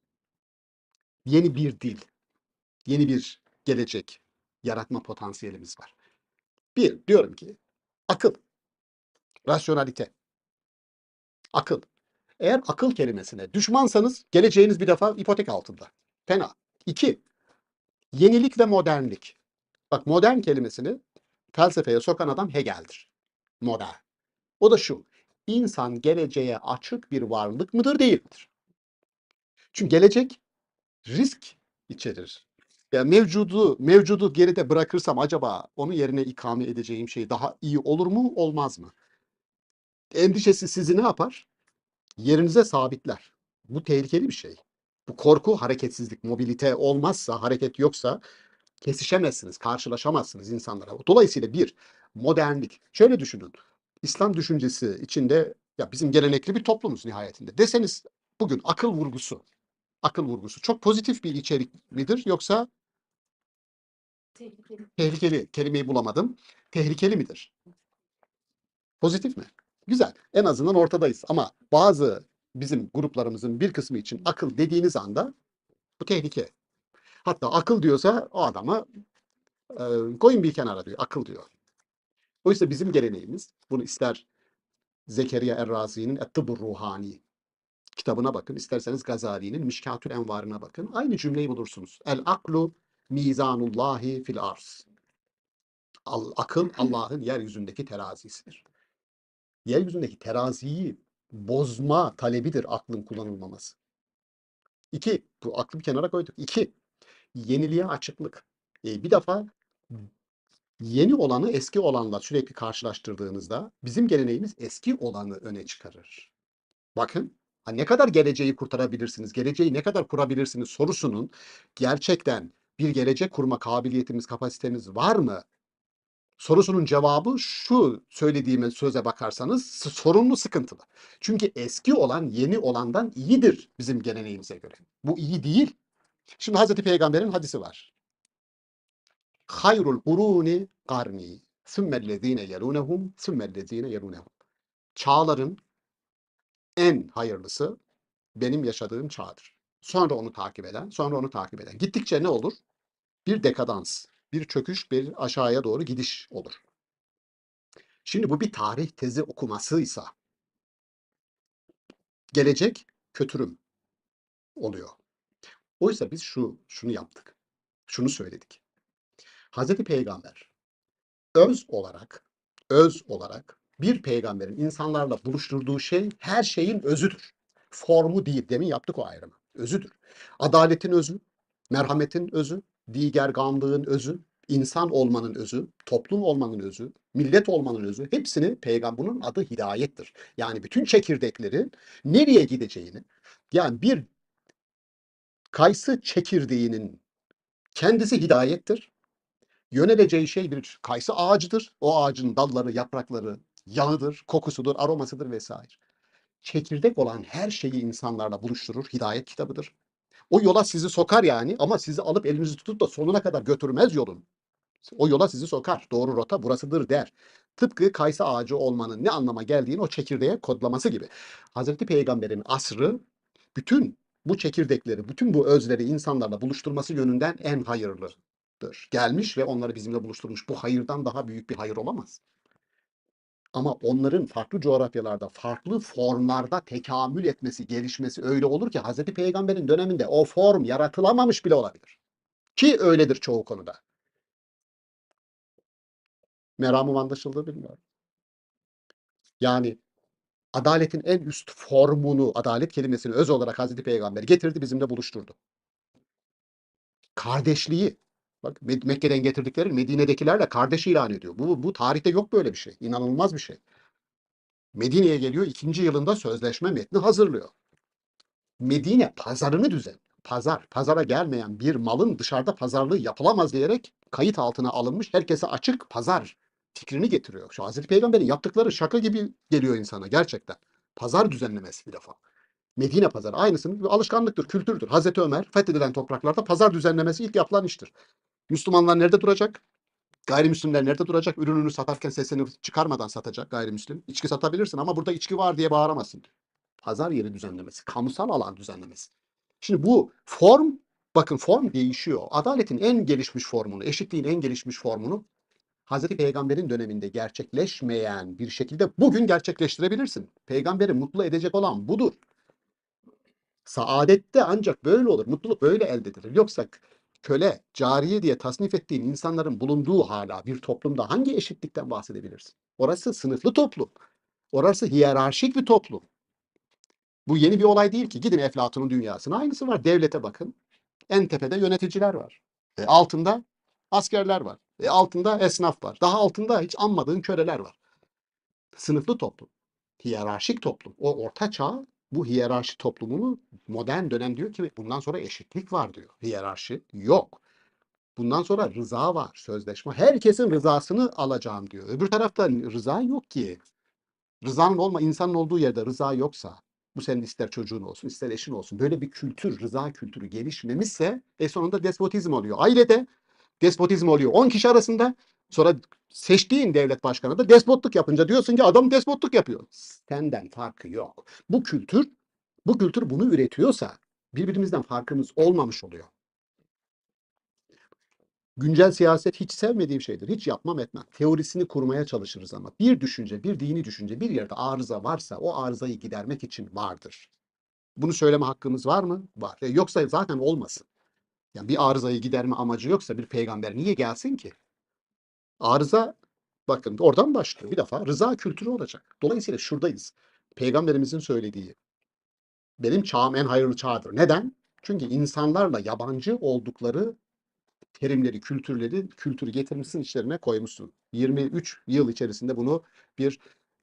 yeni bir dil, yeni bir gelecek yaratma potansiyelimiz var. Bir, diyorum ki akıl, rasyonalite, akıl. Eğer akıl kelimesine düşmansanız geleceğiniz bir defa ipotek altında. Fena. İki, yenilik ve modernlik. Bak modern kelimesini felsefeye sokan adam Hegel'dir. Modern. O da şu. İnsan geleceğe açık bir varlık mıdır değil midir? Çünkü gelecek risk içerir. Ya mevcudu geride bırakırsam acaba onun yerine ikame edeceğim şey daha iyi olur mu, olmaz mı? Endişesi sizi ne yapar? Yerinize sabitler. Bu tehlikeli bir şey. Bu korku, hareketsizlik, mobilite olmazsa, hareket yoksa kesişemezsiniz, karşılaşamazsınız insanlara. Dolayısıyla bir, modernlik. Şöyle düşünün. İslam düşüncesi içinde ya bizim gelenekli bir toplumuz nihayetinde. Deseniz bugün akıl vurgusu çok pozitif bir içerik midir yoksa tehlikeli, kelimeyi bulamadım. Tehlikeli midir? Pozitif mi? Güzel. En azından ortadayız. Ama bazı bizim gruplarımızın bir kısmı için akıl dediğiniz anda bu tehlike. Hatta akıl diyorsa o adama koyun bir kenara diyor. Akıl diyor. Oysa bizim geleneğimiz bunu ister Zekeriya Errazi'nin Et-Tıbbur Ruhani kitabına bakın. İsterseniz Gazali'nin Mişkatül Envar'ına bakın. Aynı cümleyi bulursunuz. El aklu mizanullahi fil arz. Akıl Allah'ın yeryüzündeki terazisidir. Yeryüzündeki teraziyi bozma talebidir aklın kullanılmaması. İki, bu aklı bir kenara koyduk. İki, yeniliğe açıklık. Bir defa yeni olanı eski olanla sürekli karşılaştırdığınızda bizim geleneğimiz eski olanı öne çıkarır. Bakın ne kadar geleceği kurtarabilirsiniz, geleceği ne kadar kurabilirsiniz sorusunun gerçekten bir gelecek kurma kabiliyetimiz, kapasitemiz var mı? Sorusunun cevabı şu söylediğime söze bakarsanız sorunlu sıkıntılı. Çünkü eski olan yeni olandan iyidir bizim geleneğimize göre. Bu iyi değil. Şimdi Hazreti Peygamber'in hadisi var. Hayrul kuruni karni, sümmellezine yelunehum, sümmellezine yelunehum. Çağların En hayırlısı benim yaşadığım çağdır. Sonra onu takip eden, sonra onu takip eden. Gittikçe ne olur? Bir dekadans, bir çöküş, bir aşağıya doğru gidiş olur. Şimdi bu bir tarih tezi okumasıysa gelecek kötürüm oluyor. Oysa biz şunu yaptık. Şunu söyledik. Hazreti Peygamber öz olarak bir peygamberin insanlarla buluşturduğu şey her şeyin özüdür. Formu değil. Demin yaptık o ayrımı. Özüdür. Adaletin özü, merhametin özü, digergamlığın özü, insan olmanın özü, toplum olmanın özü, millet olmanın özü hepsini bunun adı hidayettir. Yani bütün çekirdeklerin nereye gideceğini, yani bir kayısı çekirdeğinin kendisi hidayettir. Yöneleceği şey bir kayısı ağacıdır. O ağacın dalları, yaprakları, yağıdır, kokusudur, aromasıdır vesaire. Çekirdek olan her şeyi insanlarla buluşturur. Hidayet kitabıdır. O yola sizi sokar yani ama sizi alıp elinizi tutup da sonuna kadar götürmez yolun. O yola sizi sokar. Doğru rota burasıdır der. Tıpkı kayısı ağacı olmanın ne anlama geldiğini o çekirdeğe kodlaması gibi. Hazreti Peygamber'in asrı bütün bu çekirdekleri, bütün bu özleri insanlarla buluşturması yönünden en hayırlıdır. Gelmiş ve onları bizimle buluşturmuş. Bu hayırdan daha büyük bir hayır olamaz. Ama onların farklı coğrafyalarda, farklı formlarda tekamül etmesi, gelişmesi öyle olur ki Hazreti Peygamber'in döneminde o form yaratılamamış bile olabilir. Ki öyledir çoğu konuda. Meramım anlaşıldı bilmiyorum. Yani adaletin en üst formunu, adalet kelimesini öz olarak Hazreti Peygamber getirdi, bizimle buluşturdu. Kardeşliği, bak Mekke'den getirdikleri Medine'dekilerle kardeş ilan ediyor. Bu tarihte yok böyle bir şey. İnanılmaz bir şey. Medine'ye geliyor, 2. yılında sözleşme metni hazırlıyor. Medine pazarını düzenliyor. Pazara gelmeyen bir malın dışarıda pazarlığı yapılamaz diyerek kayıt altına alınmış, herkese açık pazar fikrini getiriyor. Şu Hazreti Peygamber'in yaptıkları şaka gibi geliyor insana gerçekten. Pazar düzenlemesi bir defa. Medine pazarı aynısının bir alışkanlıktır, kültürdür. Hazreti Ömer fethedilen topraklarda pazar düzenlemesi ilk yapılan iştir. Müslümanlar nerede duracak? Gayrimüslimler nerede duracak? Ürününü satarken sesini çıkarmadan satacak gayrimüslim. İçki satabilirsin ama burada içki var diye bağıramazsın. Pazar yeri düzenlemesi, kamusal alan düzenlemesi. Şimdi bu form, bakın form değişiyor. Adaletin en gelişmiş formunu, eşitliğin en gelişmiş formunu Hazreti Peygamber'in döneminde gerçekleşmeyen bir şekilde bugün gerçekleştirebilirsin. Peygamberi mutlu edecek olan budur. Saadette ancak böyle olur. Mutluluk böyle elde edilir. Yoksa köle, cariye diye tasnif ettiğin insanların bulunduğu hala bir toplumda hangi eşitlikten bahsedebilirsin? Orası sınıflı toplum. Orası hiyerarşik bir toplum. Bu yeni bir olay değil ki. Gidin Eflatun'un dünyasına. Aynısı var. Devlete bakın. En tepede yöneticiler var. Altında askerler var. Altında esnaf var. Daha altında hiç anmadığın köleler var. Sınıflı toplum. Hiyerarşik toplum. O orta çağ bu hiyerarşi toplumunu modern dönem diyor ki bundan sonra eşitlik var diyor. Hiyerarşi yok. Bundan sonra rıza var, sözleşme. Herkesin rızasını alacağım diyor. Öbür tarafta rıza yok ki. İnsanın olduğu yerde rıza yoksa, bu senin ister çocuğun olsun, ister eşin olsun. Böyle bir kültür, rıza kültürü gelişmemişse sonunda despotizm oluyor. Ailede despotizm oluyor. 10 kişi arasında, sonra seçtiğin devlet başkanı da despotluk yapınca diyorsun ki adam despotluk yapıyor. Senden farkı yok. Bu kültür bunu üretiyorsa birbirimizden farkımız olmamış oluyor. Güncel siyaset hiç sevmediğim şeydir. Hiç yapmam etmem. Teorisini kurmaya çalışırız ama bir düşünce, bir dini düşünce bir yerde arıza varsa o arızayı gidermek için vardır. Bunu söyleme hakkımız var mı? Var. Yoksa zaten olmasın. Yani bir arızayı giderme amacı yoksa bir peygamber niye gelsin ki? Arıza, bakın oradan başlıyor. Bir defa rıza kültürü olacak. Dolayısıyla şuradayız. Peygamberimizin söylediği benim çağım en hayırlı çağdır. Neden? Çünkü insanlarla yabancı oldukları terimleri, kültürü getirmişsin, içlerine koymuşsun. 23 yıl içerisinde bunu bir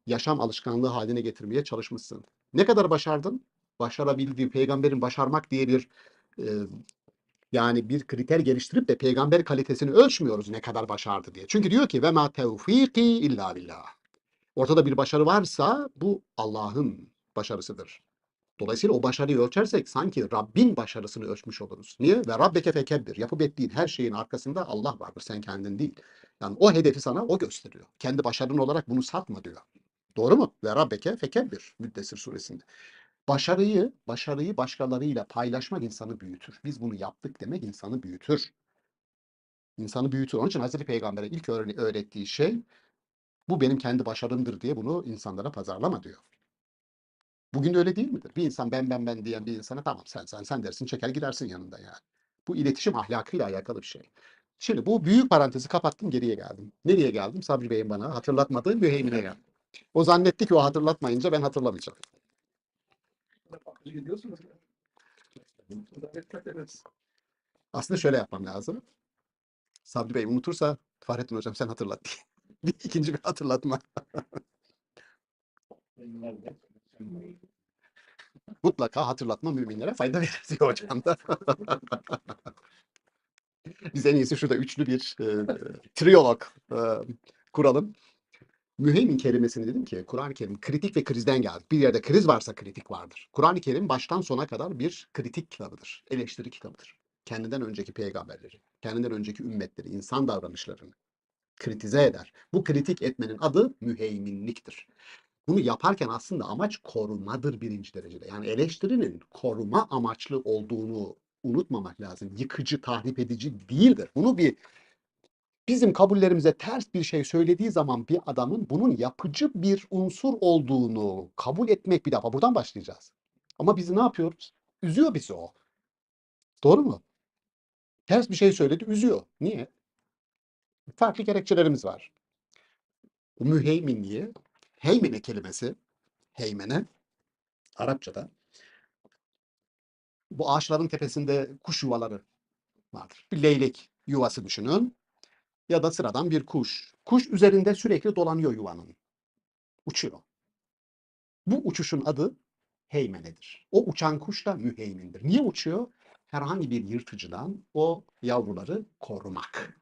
yaşam alışkanlığı haline getirmeye çalışmışsın. Ne kadar başardın? Başarabildiği, peygamberin başarmak diye e, yani bir kriter geliştirip de peygamber kalitesini ölçmüyoruz ne kadar başardı diye. Çünkü diyor ki ve ma tevfiki illa billah. Ortada bir başarı varsa bu Allah'ın başarısıdır. Dolayısıyla o başarıyı ölçersek sanki Rabbin başarısını ölçmüş oluruz. Niye? Ve Rabbeke fekebbir. Yapıp ettiğin her şeyin arkasında Allah vardır. Sen kendin değil. Yani o hedefi sana o gösteriyor. Kendi başarın olarak bunu satma diyor. Doğru mu? Ve Rabbeke fekebbir Müddessir suresinde. Başarıyı başkalarıyla paylaşmak insanı büyütür. Biz bunu yaptık demek insanı büyütür. İnsanı büyütür. Onun için Hazreti Peygamber'e ilk öğrettiği şey bu benim kendi başarımdır diye bunu insanlara pazarlama diyor. Bugün de öyle değil midir? Bir insan ben diyen bir insana tamam sen dersin çeker gidersin yanında yani. Bu iletişim ahlakıyla alakalı bir şey. Şimdi bu büyük parantezi kapattım geriye geldim. Nereye geldim? Sabri Bey'in bana hatırlatmadığı müheymine geldim. O zannetti ki o hatırlatmayınca ben hatırlamayacağım. Aslında şöyle yapmam lazım. Sabri Bey unutursa Fahrettin Hocam sen hatırlat diye. İkinci bir hatırlatma. Mutlaka hatırlatma müminlere fayda verir diyor hocam da. Biz en iyisi şurada üçlü bir triyolog kuralım. Müheymin kelimesini dedim ki Kur'an-ı Kerim kritik ve krizden geldi. Bir yerde kriz varsa kritik vardır. Kur'an-ı Kerim baştan sona kadar bir kritik kitabıdır. Eleştiri kitabıdır. Kendinden önceki peygamberleri, kendinden önceki ümmetleri, insan davranışlarını kritize eder. Bu kritik etmenin adı müheyminliktir. Bunu yaparken aslında amaç korumadır birinci derecede. Yani eleştirinin koruma amaçlı olduğunu unutmamak lazım. Yıkıcı, tahrip edici değildir. Bunu bizim kabullerimize ters bir şey söylediği zaman bir adamın bunun yapıcı bir unsur olduğunu kabul etmek bir defa. Buradan başlayacağız. Ama biz ne yapıyoruz? Üzüyor bizi o. Doğru mu? Ters bir şey söyledi, üzüyor. Niye? Farklı gerekçelerimiz var. Bu müheyminliği, heymene kelimesi, heymene, Arapçada, bu ağaçların tepesinde kuş yuvaları vardır. Bir leylek yuvası düşünün ya da sıradan bir kuş. Kuş üzerinde sürekli dolanıyor yuvanın. Uçuyor. Bu uçuşun adı heymenedir. O uçan kuş da müheymindir. Niye uçuyor? Herhangi bir yırtıcıdan o yavruları korumak.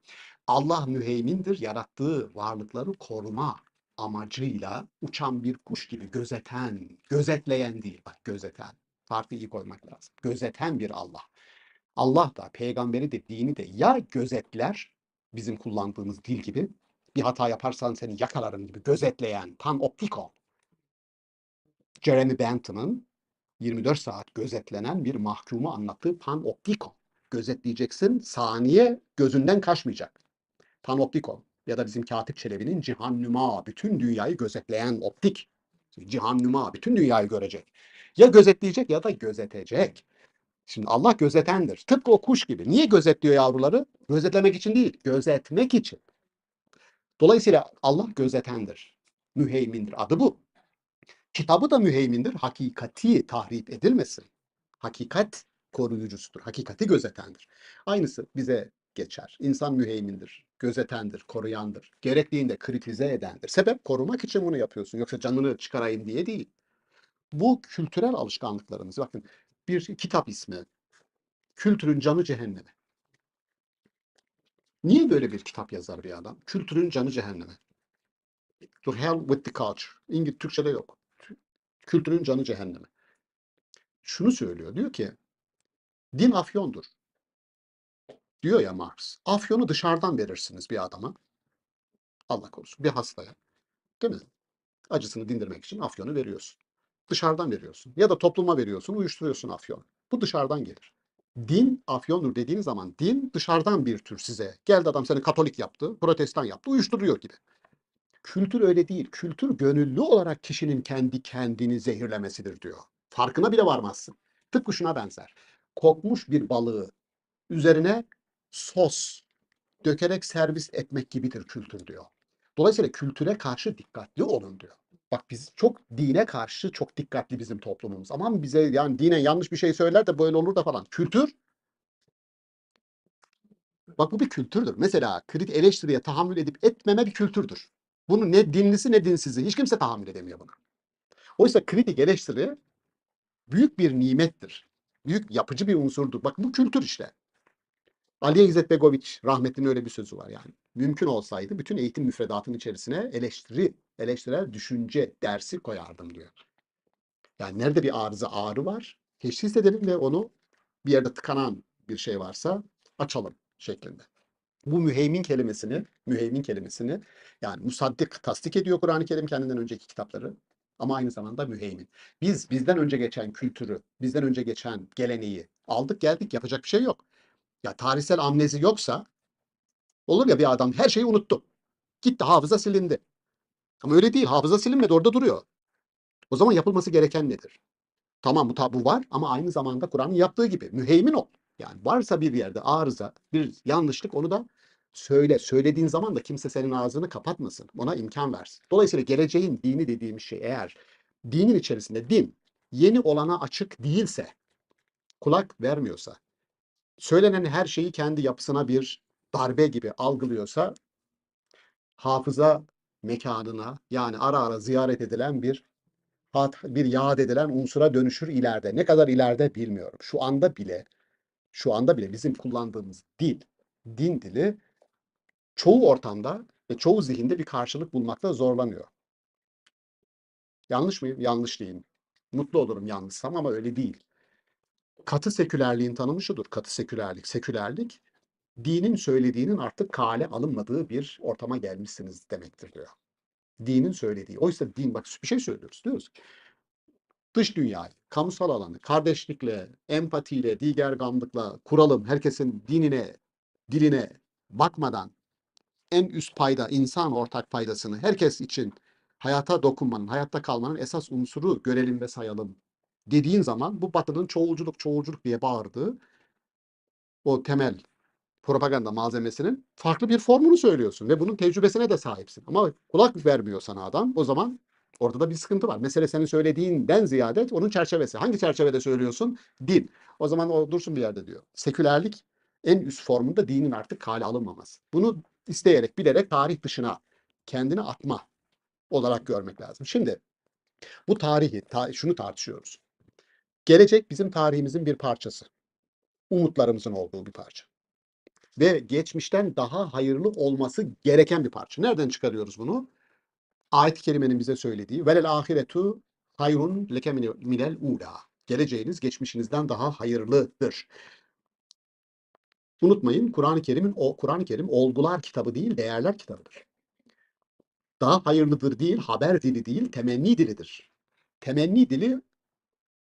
Allah müheymindir. Yarattığı varlıkları koruma amacıyla uçan bir kuş gibi gözeten, gözetleyen değil. Bak gözeten. Farklı iyi koymak lazım. Gözeten bir Allah. Allah da, peygamberi de, dini de ya gözetler, bizim kullandığımız dil gibi, bir hata yaparsan seni yakalarım gibi gözetleyen, panoptikon, Jeremy Bentham'ın 24 saat gözetlenen bir mahkumu anlattığı panoptikon. Gözetleyeceksin, saniye gözünden kaçmayacak. Panoptikon ya da bizim Katip Çelebi'nin cihannüma, bütün dünyayı gözetleyen optik. Cihannüma, bütün dünyayı görecek. Ya gözetleyecek ya da gözetecek. Şimdi Allah gözetendir. Tıpkı o kuş gibi. Niye gözetliyor yavruları? Gözetlemek için değil, gözetmek için. Dolayısıyla Allah gözetendir. Müheymindir. Adı bu. Kitabı da müheymindir. Hakikati tahrip edilmesin. Hakikat koruyucusudur. Hakikati gözetendir. Aynısı bize geçer. İnsan müheymindir. Gözetendir, koruyandır. Gerektiğinde kritize edendir. Sebep korumak için bunu yapıyorsun. Yoksa canını çıkarayım diye değil. Bu kültürel alışkanlıklarımız. Bakın bir kitap ismi. Kültürün canı cehenneme. Niye böyle bir kitap yazar bir adam? Kültürün canı cehenneme. To hell with the culture. İngiliz Türkçe'de yok. Kültürün canı cehenneme. Şunu söylüyor. Diyor ki din afyondur. Diyor ya Marx. Afyonu dışarıdan verirsiniz bir adama. Allah korusun bir hastaya. Değil mi? Acısını dindirmek için afyonu veriyorsun. Dışarıdan veriyorsun. Ya da topluma veriyorsun, uyuşturuyorsun afyon. Bu dışarıdan gelir. Din afyondur dediğin zaman din dışarıdan bir tür size. Geldi adam seni Katolik yaptı, Protestan yaptı, uyuşturuyor gibi. Kültür öyle değil. Kültür gönüllü olarak kişinin kendi kendini zehirlemesidir diyor. Farkına bile varmazsın. Tıpkı şuna benzer. Kokmuş bir balığı üzerine sos dökerek servis etmek gibidir kültür diyor. Dolayısıyla kültüre karşı dikkatli olun diyor. Bak biz çok dine karşı çok dikkatli bizim toplumumuz. Aman bize yani dinen yanlış bir şey söyler de böyle olur da falan. Kültür, bak bu bir kültürdür. Mesela kritik eleştiriye tahammül edip etmeme bir kültürdür. Bunu ne dinlisi ne dinsizi hiç kimse tahammül edemiyor bunu. Oysa kritik eleştiri büyük bir nimettir. Büyük yapıcı bir unsurdur. Bak bu kültür işte. Ali İzzet Begoviç rahmetlinin öyle bir sözü var yani. Mümkün olsaydı bütün eğitim müfredatının içerisine eleştirel düşünce dersi koyardım diyor. Yani nerede bir ağrı var, teşhis edelim ve onu bir yerde tıkanan bir şey varsa açalım şeklinde. Bu müheymin kelimesini yani musaddik, tasdik ediyor Kur'an-ı Kerim kendinden önceki kitapları. Ama aynı zamanda müheymin. Biz bizden önce geçen kültürü, bizden önce geçen geleneği aldık geldik, yapacak bir şey yok. Ya tarihsel amnezi yoksa olur ya, bir adam her şeyi unuttu. Gitti, hafıza silindi. Ama öyle değil. Hafıza silinmedi, orada duruyor. O zaman yapılması gereken nedir? Tamam, bu tabu var ama aynı zamanda Kur'an'ın yaptığı gibi müheymin ol. Yani varsa bir yerde arıza, bir yanlışlık, onu da söyle. Söylediğin zaman da kimse senin ağzını kapatmasın. Ona imkan versin. Dolayısıyla geleceğin dini dediğimiz şey, eğer dinin içerisinde din yeni olana açık değilse, kulak vermiyorsa, söylenen her şeyi kendi yapısına bir darbe gibi algılıyorsa, hafıza mekanına, yani ara ara ziyaret edilen bir yad edilen unsura dönüşür ileride. Ne kadar ileride bilmiyorum. Şu anda bile bizim kullandığımız din dili çoğu ortamda ve çoğu zihinde bir karşılık bulmakta zorlanıyor. Yanlış mıyım? Yanlış değilim. Mutlu olurum yanlışsam ama öyle değil. Katı sekülerliğin tanımı şudur. Katı sekülerlik. Sekülerlik, dinin söylediğinin artık kale alınmadığı bir ortama gelmişsiniz demektir diyor. Dinin söylediği. Oysa din, bak bir şey söylüyoruz. Diyoruz ki dış dünyayı, kamusal alanı kardeşlikle, empatiyle, diğergamlıkla kuralım. Herkesin dinine, diline bakmadan en üst payda, insan ortak paydasını herkes için hayata dokunmanın, hayatta kalmanın esas unsuru görelim ve sayalım dediğin zaman, bu Batı'nın çoğulculuk diye bağırdığı o temel propaganda malzemesinin farklı bir formunu söylüyorsun ve bunun tecrübesine de sahipsin. Ama kulak vermiyor sana adam. O zaman orada da bir sıkıntı var. Mesele senin söylediğinden ziyade onun çerçevesi. Hangi çerçevede söylüyorsun? Din. O zaman o dursun bir yerde diyor. Sekülerlik en üst formunda dinin artık kale alınmaması. Bunu isteyerek, bilerek tarih dışına kendini atma olarak görmek lazım. Şimdi bu şunu tartışıyoruz. Gelecek bizim tarihimizin bir parçası. Umutlarımızın olduğu bir parça. Ve geçmişten daha hayırlı olması gereken bir parça. Nereden çıkarıyoruz bunu? Ayet-i kerimenin bize söylediği velel ahiretu hayrun leke minel ula. Geleceğiniz geçmişinizden daha hayırlıdır. Unutmayın, Kur'an-ı Kerim olgular kitabı değil, değerler kitabıdır. Daha hayırlıdır değil, haber dili değil, temenni dilidir. Temenni dili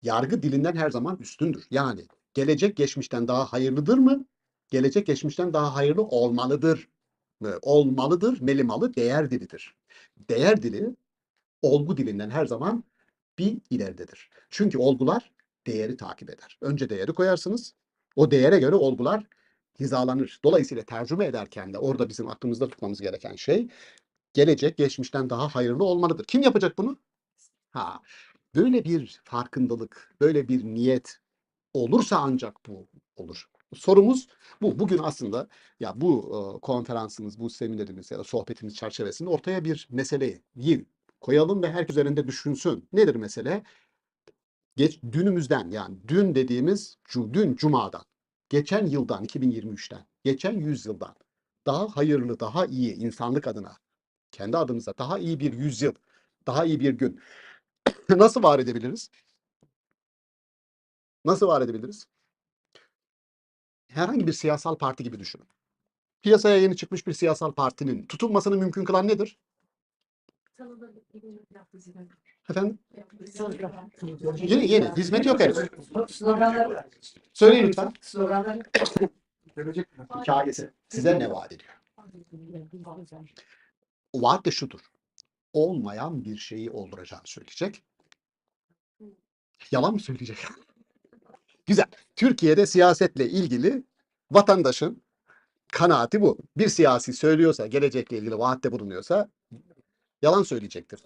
yargı dilinden her zaman üstündür. Yani gelecek geçmişten daha hayırlıdır mı? Gelecek geçmişten daha hayırlı olmalıdır mı? Olmalıdır, melimalı değer dilidir. Değer dili olgu dilinden her zaman bir ileridedir. Çünkü olgular değeri takip eder. Önce değeri koyarsınız. O değere göre olgular hizalanır. Dolayısıyla tercüme ederken de orada bizim aklımızda tutmamız gereken şey, gelecek geçmişten daha hayırlı olmalıdır. Kim yapacak bunu? Ha, böyle bir farkındalık, böyle bir niyet olursa ancak bu olur. Sorumuz bu. Bugün aslında ya bu konferansımız, bu seminerimiz ya da sohbetimiz çerçevesinde ortaya bir meseleyi koyalım ve herkes üzerinde düşünsün. Nedir mesele? Dünümüzden, yani dün dediğimiz dün Cuma'dan, geçen yıldan, 2023'ten, geçen yüzyıldan daha hayırlı, daha iyi insanlık adına, kendi adımıza daha iyi bir yüzyıl, daha iyi bir gün nasıl var edebiliriz? Nasıl var edebiliriz? Herhangi bir siyasal parti gibi düşünün. Piyasaya yeni çıkmış bir siyasal partinin tutulmasını mümkün kılan nedir? Efendim? Yeni. Hizmet yok henüz. Söyleyin lütfen. Hikayesi. Size ne vaat ediyor? O vaat de şudur. Olmayan bir şeyi olduracağını söyleyecek. Yalan mı söyleyecek? Güzel. Türkiye'de siyasetle ilgili vatandaşın kanaati bu. Bir siyasi söylüyorsa, gelecekle ilgili vaatte bulunuyorsa yalan söyleyecektir.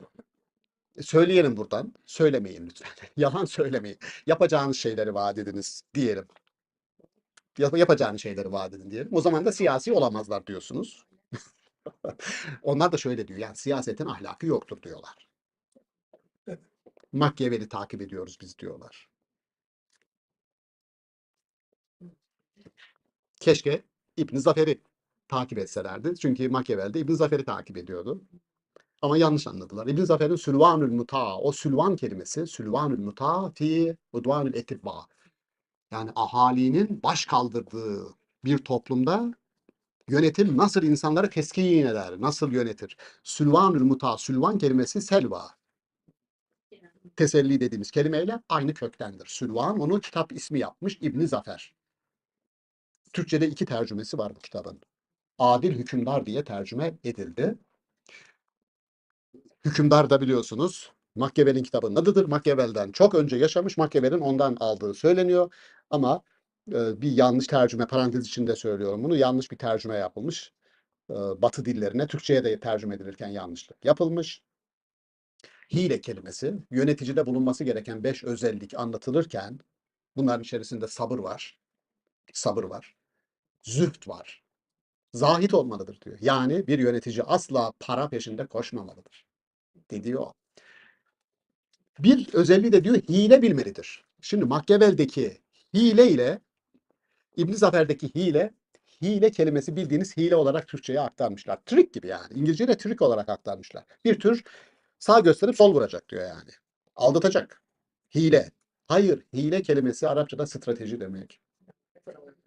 Söyleyelim buradan. Söylemeyin lütfen. Yalan söylemeyin. Yapacağınız şeyleri vaat ediniz diyelim. Yapacağınız şeyleri vaat edin diyelim. O zaman da siyasi olamazlar diyorsunuz. Onlar da şöyle diyor. Yani siyasetin ahlakı yoktur diyorlar. Machiavelli takip ediyoruz biz diyorlar. Keşke İbn Zafer'i takip etselerdi. Çünkü Machiavelli de İbn Zafer'i takip ediyordu. Ama yanlış anladılar. İbn Zafer'in Sülvanül Muta, o Sülvan kelimesi, Sülvanül Muta fi Udvanül Etibba. Yani ahalinin baş kaldırdığı bir toplumda Yönetim nasıl insanları teskin eder, nasıl yönetir? Sülvanül muta, sülvan kelimesi selva. Teselli dediğimiz kelimeyle aynı köktendir. Sülvan onu kitap ismi yapmış İbn Zafer. Türkçe'de 2 tercümesi var bu kitabın. Adil Hükümdar diye tercüme edildi. Hükümdar da biliyorsunuz Machiavelli'nin kitabının adıdır. Machiavelli'den çok önce yaşamış, Machiavelli'nin ondan aldığı söyleniyor. Ama bir yanlış tercüme, parantez içinde söylüyorum bunu, yanlış bir tercüme yapılmış. Batı dillerine, Türkçe'ye de tercüme edilirken yanlışlık yapılmış. Hile kelimesi, yöneticide bulunması gereken 5 özellik anlatılırken bunların içerisinde sabır var, sabır var, zühd var, zahit olmalıdır diyor. Yani bir yönetici asla para peşinde koşmamalıdır dediği o. Bir özelliği de diyor hile bilmelidir. Şimdi Machiavelli'deki hile ile İbn Zafer'deki hile kelimesi bildiğiniz hile olarak Türkçe'ye aktarmışlar. Trick gibi yani. İngilizce'de trick olarak aktarmışlar. Bir tür sağ gösterip sol vuracak diyor yani. Aldatacak. Hile. Hayır, hile kelimesi Arapçada strateji demek.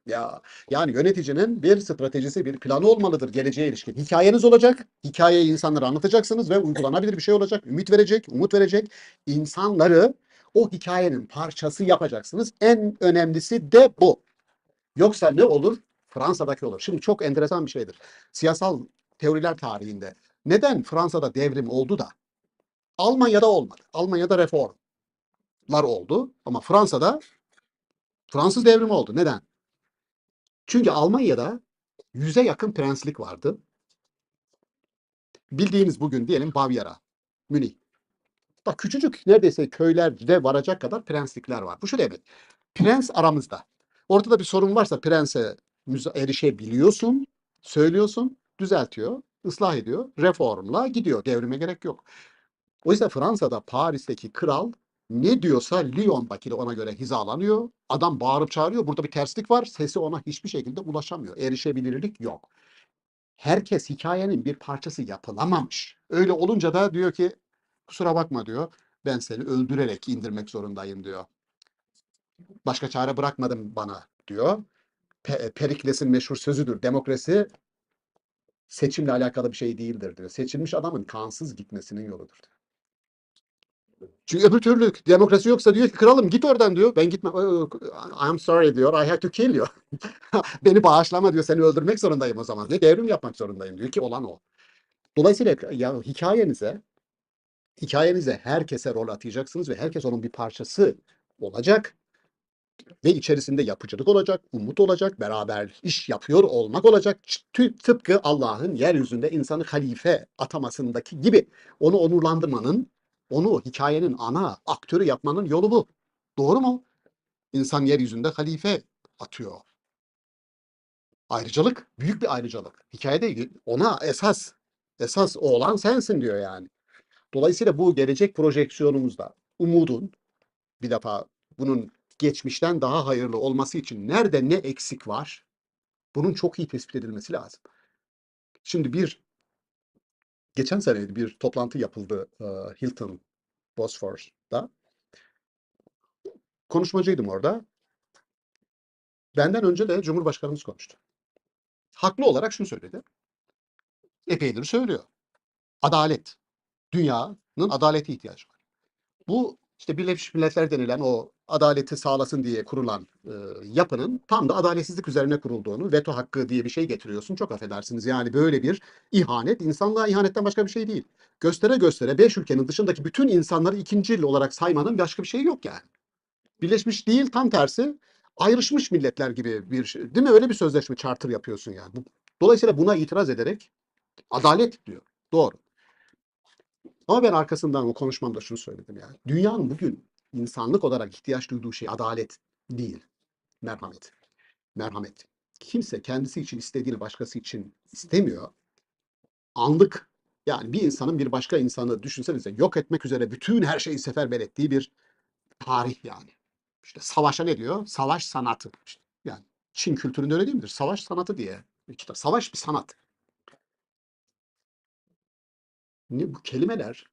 Ya yani yöneticinin bir stratejisi, bir planı olmalıdır geleceğe ilişkin. Hikayeniz olacak. Hikayeyi insanlara anlatacaksınız ve uygulanabilir bir şey olacak. Ümit verecek, umut verecek. İnsanları o hikayenin parçası yapacaksınız. En önemlisi de bu. Yoksa ne olur? Fransa'daki olur. Şimdi çok enteresan bir şeydir. Siyasal teoriler tarihinde neden Fransa'da devrim oldu da Almanya'da olmadı? Almanya'da reformlar oldu ama Fransa'da Fransız devrimi oldu. Neden? Çünkü Almanya'da 100'e yakın prenslik vardı. Bildiğiniz bugün diyelim Bavyera, Münih. Bak küçücük neredeyse köylerde varacak kadar prenslikler var. Bu şu demek. Prens aramızda. Ortada bir sorun varsa prense erişebiliyorsun, söylüyorsun, düzeltiyor, ıslah ediyor, reformla gidiyor. Devrime gerek yok. Oysa Fransa'da Paris'teki kral ne diyorsa Lyon'daki de ona göre hizalanıyor. Adam bağırıp çağırıyor. Burada bir terslik var. Sesi ona hiçbir şekilde ulaşamıyor. Erişebilirlik yok. Herkes hikayenin bir parçası yapılamamış. Öyle olunca da diyor ki kusura bakma diyor. Ben seni öldürerek indirmek zorundayım diyor. Başka çare bırakmadım bana diyor. Perikles'in meşhur sözüdür. Demokrasi seçimle alakalı bir şey değildir diyor. Seçilmiş adamın kansız gitmesinin yoludur diyor. Çünkü öbür türlü demokrasi yoksa diyor ki kralım git oradan diyor. Ben gitmem. I'm sorry diyor. I have to kill you. Beni bağışlama diyor. Seni öldürmek zorundayım o zaman. Ne devrim yapmak zorundayım diyor ki olan o. Dolayısıyla ya hikayenize herkese rol atacaksınız ve herkes onun bir parçası olacak. Ve içerisinde yapıcılık olacak, umut olacak, beraber iş yapıyor olmak olacak. Tıpkı Allah'ın yeryüzünde insanı halife atamasındaki gibi onu onurlandırmanın, onu hikayenin ana aktörü yapmanın yolu bu. Doğru mu? İnsan yeryüzünde halife atıyor. Ayrıcalık, büyük bir ayrıcalık. Hikayede ona esas olan sensin diyor yani. Dolayısıyla bu gelecek projeksiyonumuzda umudun bir defa bunun geçmişten daha hayırlı olması için nerede ne eksik var? Bunun çok iyi tespit edilmesi lazım. Şimdi geçen sene bir toplantı yapıldı Hilton Bosphorus'ta. Konuşmacıydım orada. Benden önce de Cumhurbaşkanımız konuştu. Haklı olarak şunu söyledi. Epeydir söylüyor. Adalet. Dünyanın adalete ihtiyacı var. Bu işte Birleşmiş Milletler denilen o adaleti sağlasın diye kurulan yapının tam da adaletsizlik üzerine kurulduğunu, veto hakkı diye bir şey getiriyorsun. Çok affedersiniz yani böyle bir ihanet, insanlığa ihanetten başka bir şey değil. Göstere göstere 5 ülkenin dışındaki bütün insanları ikincil olarak saymanın başka bir şeyi yok yani. Birleşmiş değil, tam tersi ayrışmış milletler gibi bir şey. Değil mi? Öyle bir sözleşme, charter yapıyorsun yani. Dolayısıyla buna itiraz ederek adalet diyor. Doğru. Ama ben arkasından o konuşmamda şunu söyledim yani. Dünyanın bugün insanlık olarak ihtiyaç duyduğu şey adalet değil, merhamet. Merhamet. Kimse kendisi için istediğini başkası için istemiyor. Anlık yani bir insanın bir başka insanı düşünsenize yok etmek üzere bütün her şeyi seferber ettiği bir tarih yani. İşte savaşa ne diyor? Savaş sanatı. İşte yani Çin kültüründe öyle değil midir? Savaş sanatı diye. İşte savaş bir sanat. Bu kelimeler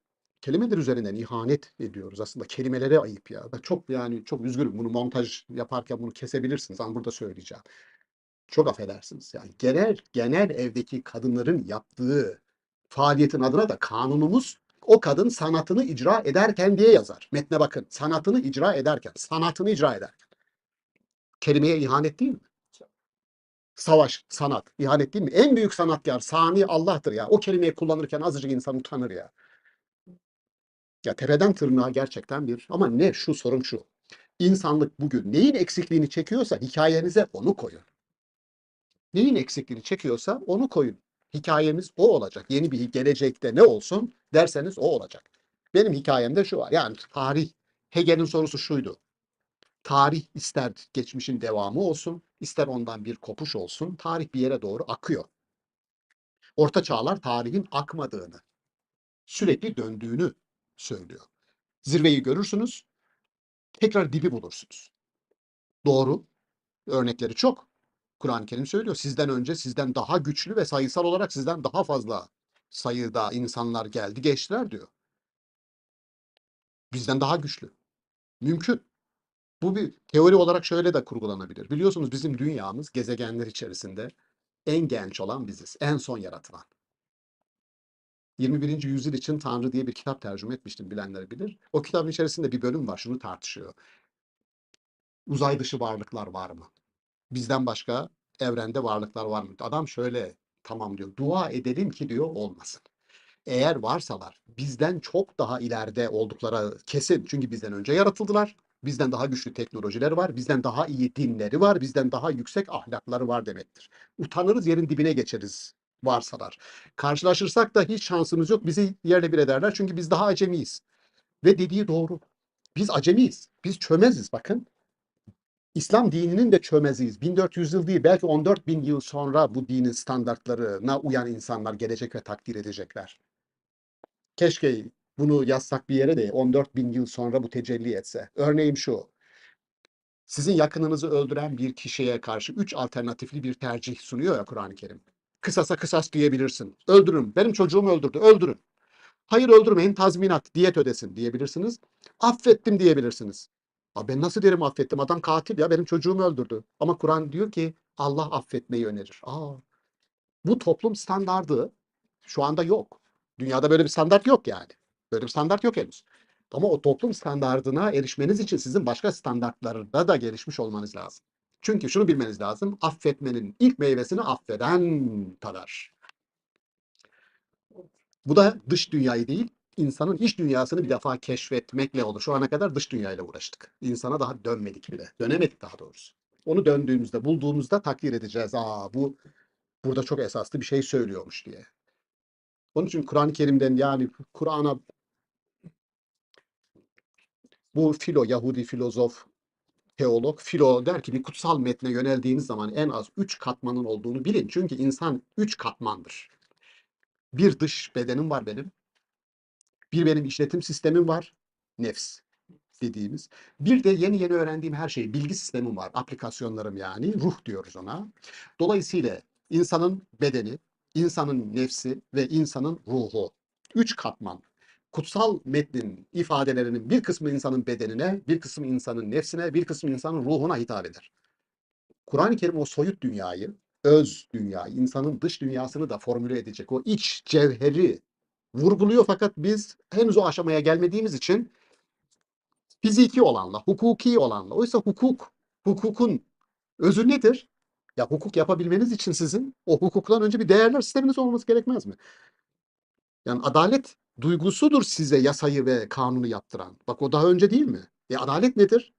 üzerinden ihanet ediyoruz. Aslında kelimelere ayıp ya. Ben çok yani çok üzgünüm. Bunu montaj yaparken bunu kesebilirsiniz ama burada söyleyeceğim. Çok affedersiniz. Yani genel evdeki kadınların yaptığı faaliyetin adına da kanunumuz o kadın sanatını icra ederken diye yazar. Metne bakın. Sanatını icra ederken. Sanatını icra ederken. Kelimeye ihanet değil mi? Savaş, sanat, ihanet değil mi? En büyük sanatkar, sani Allah'tır ya. O kelimeyi kullanırken azıcık insan utanır ya. Ya tepeden tırnağa gerçekten bir ama ne şu sorun şu. İnsanlık bugün neyin eksikliğini çekiyorsa hikayenize onu koyun. Neyin eksikliğini çekiyorsa onu koyun. Hikayemiz o olacak. Yeni bir gelecekte ne olsun derseniz o olacak. Benim hikayemde şu var. Yani tarih, Hegel'in sorusu şuydu. Tarih ister geçmişin devamı olsun, ister ondan bir kopuş olsun. Tarih bir yere doğru akıyor. Orta çağlar tarihin akmadığını, sürekli döndüğünü söylüyor. Zirveyi görürsünüz, tekrar dibi bulursunuz. Doğru, örnekleri çok. Kur'an-ı Kerim söylüyor. Sizden önce sizden daha güçlü ve sayısal olarak sizden daha fazla sayıda insanlar geldi, geçtiler diyor. Bizden daha güçlü. Mümkün. Bu bir teori olarak şöyle de kurgulanabilir. Biliyorsunuz bizim dünyamız gezegenler içerisinde en genç olan biziz. En son yaratılan. 21. yüzyıl için Tanrı diye bir kitap tercüme etmiştim, bilenler bilir. O kitabın içerisinde bir bölüm var, şunu tartışıyor. Uzay dışı varlıklar var mı? Bizden başka evrende varlıklar var mı? Adam şöyle tamam diyor. Dua edelim ki diyor olmasın. Eğer varsalar bizden çok daha ileride oldukları kesin. Çünkü bizden önce yaratıldılar. Bizden daha güçlü teknolojileri var. Bizden daha iyi dinleri var. Bizden daha yüksek ahlakları var demektir. Utanırız, yerin dibine geçeriz varsalar. Karşılaşırsak da hiç şansımız yok. Bizi yerle bir ederler. Çünkü biz daha acemiyiz. Ve dediği doğru. Biz acemiyiz. Biz çömeziz bakın. İslam dininin de çömeziyiz. 1400 yıl değil, belki 14 bin yıl sonra bu dinin standartlarına uyan insanlar gelecek ve takdir edecekler. Keşke bunu yazsak bir yere de 14 bin yıl sonra bu tecelli etse. Örneğin şu, sizin yakınınızı öldüren bir kişiye karşı 3 alternatifli bir tercih sunuyor ya Kur'an-ı Kerim. Kısasa kısas diyebilirsin. Öldürün, benim çocuğumu öldürdü, öldürün. Hayır öldürmeyin, tazminat, diyet ödesin diyebilirsiniz. Affettim diyebilirsiniz. Ben nasıl derim affettim? Adam katil ya, benim çocuğumu öldürdü. Ama Kur'an diyor ki Allah affetmeyi önerir. Bu toplum standardı şu anda yok. Dünyada böyle bir standart yok yani. Böyle bir standart yok henüz. Ama o toplum standardına erişmeniz için sizin başka standartlarda da gelişmiş olmanız lazım. Çünkü şunu bilmeniz lazım. Affetmenin ilk meyvesini affeden tadar. Bu da dış dünyayı değil, insanın iç dünyasını bir defa keşfetmekle olur. Şu ana kadar dış dünyayla uğraştık. İnsana daha dönmedik bile. Dönemedik daha doğrusu. Onu döndüğümüzde, bulduğumuzda takdir edeceğiz. Bu burada çok esaslı bir şey söylüyormuş diye. Onun için Kur'an-ı Kerim'den yani Kur'an'a bu Yahudi filozof, teolog, der ki bir kutsal metne yöneldiğiniz zaman en az 3 katmanın olduğunu bilin. Çünkü insan 3 katmandır. Bir dış bedenim var benim. Bir benim işletim sistemim var. Nefs dediğimiz. Bir de yeni öğrendiğim her şey, bilgi sistemim var. Aplikasyonlarım yani. Ruh diyoruz ona. Dolayısıyla insanın bedeni, insanın nefsi ve insanın ruhu. 3 katman. Kutsal metnin ifadelerinin bir kısmı insanın bedenine, bir kısmı insanın nefsine, bir kısmı insanın ruhuna hitap eder. Kur'an-ı Kerim o soyut dünyayı, öz dünyayı, insanın dış dünyasını da formüle edecek. O iç cevheri vurguluyor fakat biz henüz o aşamaya gelmediğimiz için fiziki olanla, hukuki olanla. Oysa hukukun özü nedir? Ya hukuk yapabilmeniz için sizin o hukuktan önce bir değerler sisteminiz olması gerekmez mi? Yani adalet duygusudur size yasayı ve kanunu yaptıran. Bak o daha önce değil mi? Adalet nedir?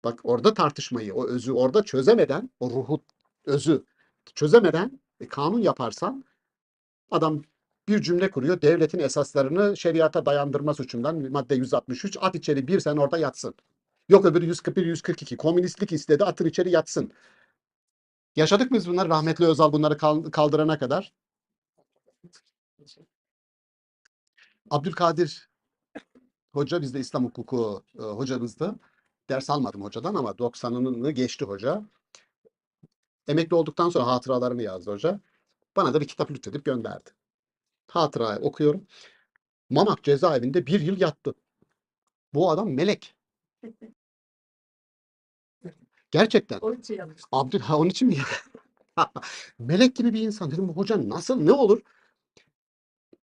Bak orada tartışmayı, o özü orada çözemeden, o ruhu, özü çözemeden kanun yaparsan adam bir cümle kuruyor. Devletin esaslarını şeriata dayandırma suçundan madde 163 at içeri bir sen orada yatsın. Yok öbürü 141, 142 komünistlik istedi atır içeri yatsın. Yaşadık biz bunları, rahmetli Özal bunları kaldırana kadar. Abdülkadir Hoca bizde İslam hukuku hocamızdı. Ders almadım hocadan ama 90'ını geçti hoca. Emekli olduktan sonra hatıralarını yazdı hoca. Bana da bir kitap lütfedip gönderdi. Hatıra okuyorum. Mamak cezaevinde 1 yıl yattı. Bu adam melek. Gerçekten. Onun için yanlış. Onun için mi? Melek gibi bir insan. Dedim hoca nasıl ne olur?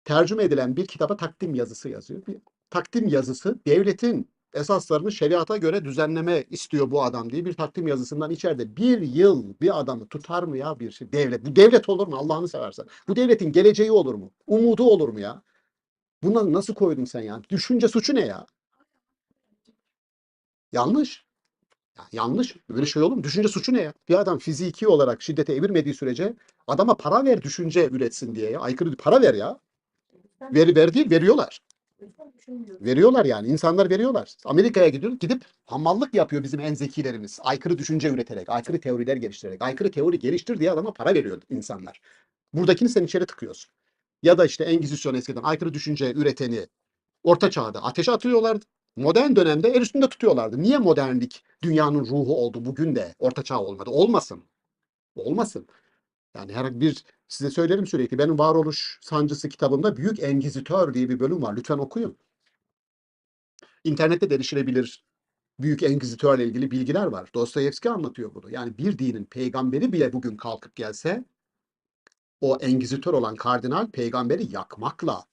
Tercüme edilen bir kitaba takdim yazısı yazıyor. Bir takdim yazısı devletin esaslarını şeriata göre düzenleme istiyor bu adam diye bir takdim yazısından içeride bir yıl bir adamı tutar mı ya bir şey? Devlet. Bu devlet olur mu Allah'ını seversen? Bu devletin geleceği olur mu? Umudu olur mu ya? Bunları nasıl koydun sen ya? Düşünce suçu ne ya? Yanlış. Ya yanlış. Böyle şey olur mu? Düşünce suçu ne ya? Bir adam fiziki olarak şiddete evirmediği sürece adama para ver düşünce üretsin diye ya. Aykırı para ver ya. Ver değil veriyorlar. Veriyorlar yani. İnsanlar veriyorlar. Amerika'ya gidiyor. Gidip hamallık yapıyor bizim en zekilerimiz. Aykırı düşünce üreterek, aykırı teoriler geliştirerek. Aykırı teori geliştir diye adama para veriyor insanlar. Buradakini sen içeri tıkıyorsun. Ya da işte Engizisyon eskiden aykırı düşünce üreteni Orta Çağ'da ateşe atıyorlardı. Modern dönemde el üstünde tutuyorlardı. Niye modernlik dünyanın ruhu oldu bugün de Orta Çağ olmadı? Olmasın. Olmasın. Yani her bir size söylerim sürekli. Benim Varoluş Sancısı kitabımda Büyük Engizitör diye bir bölüm var. Lütfen okuyun. İnternette de erişilebilir Büyük Engizitörle ilgili bilgiler var. Dostoyevski anlatıyor bunu. Yani bir dinin peygamberi bile bugün kalkıp gelse o Engizitör olan kardinal peygamberi yakmakla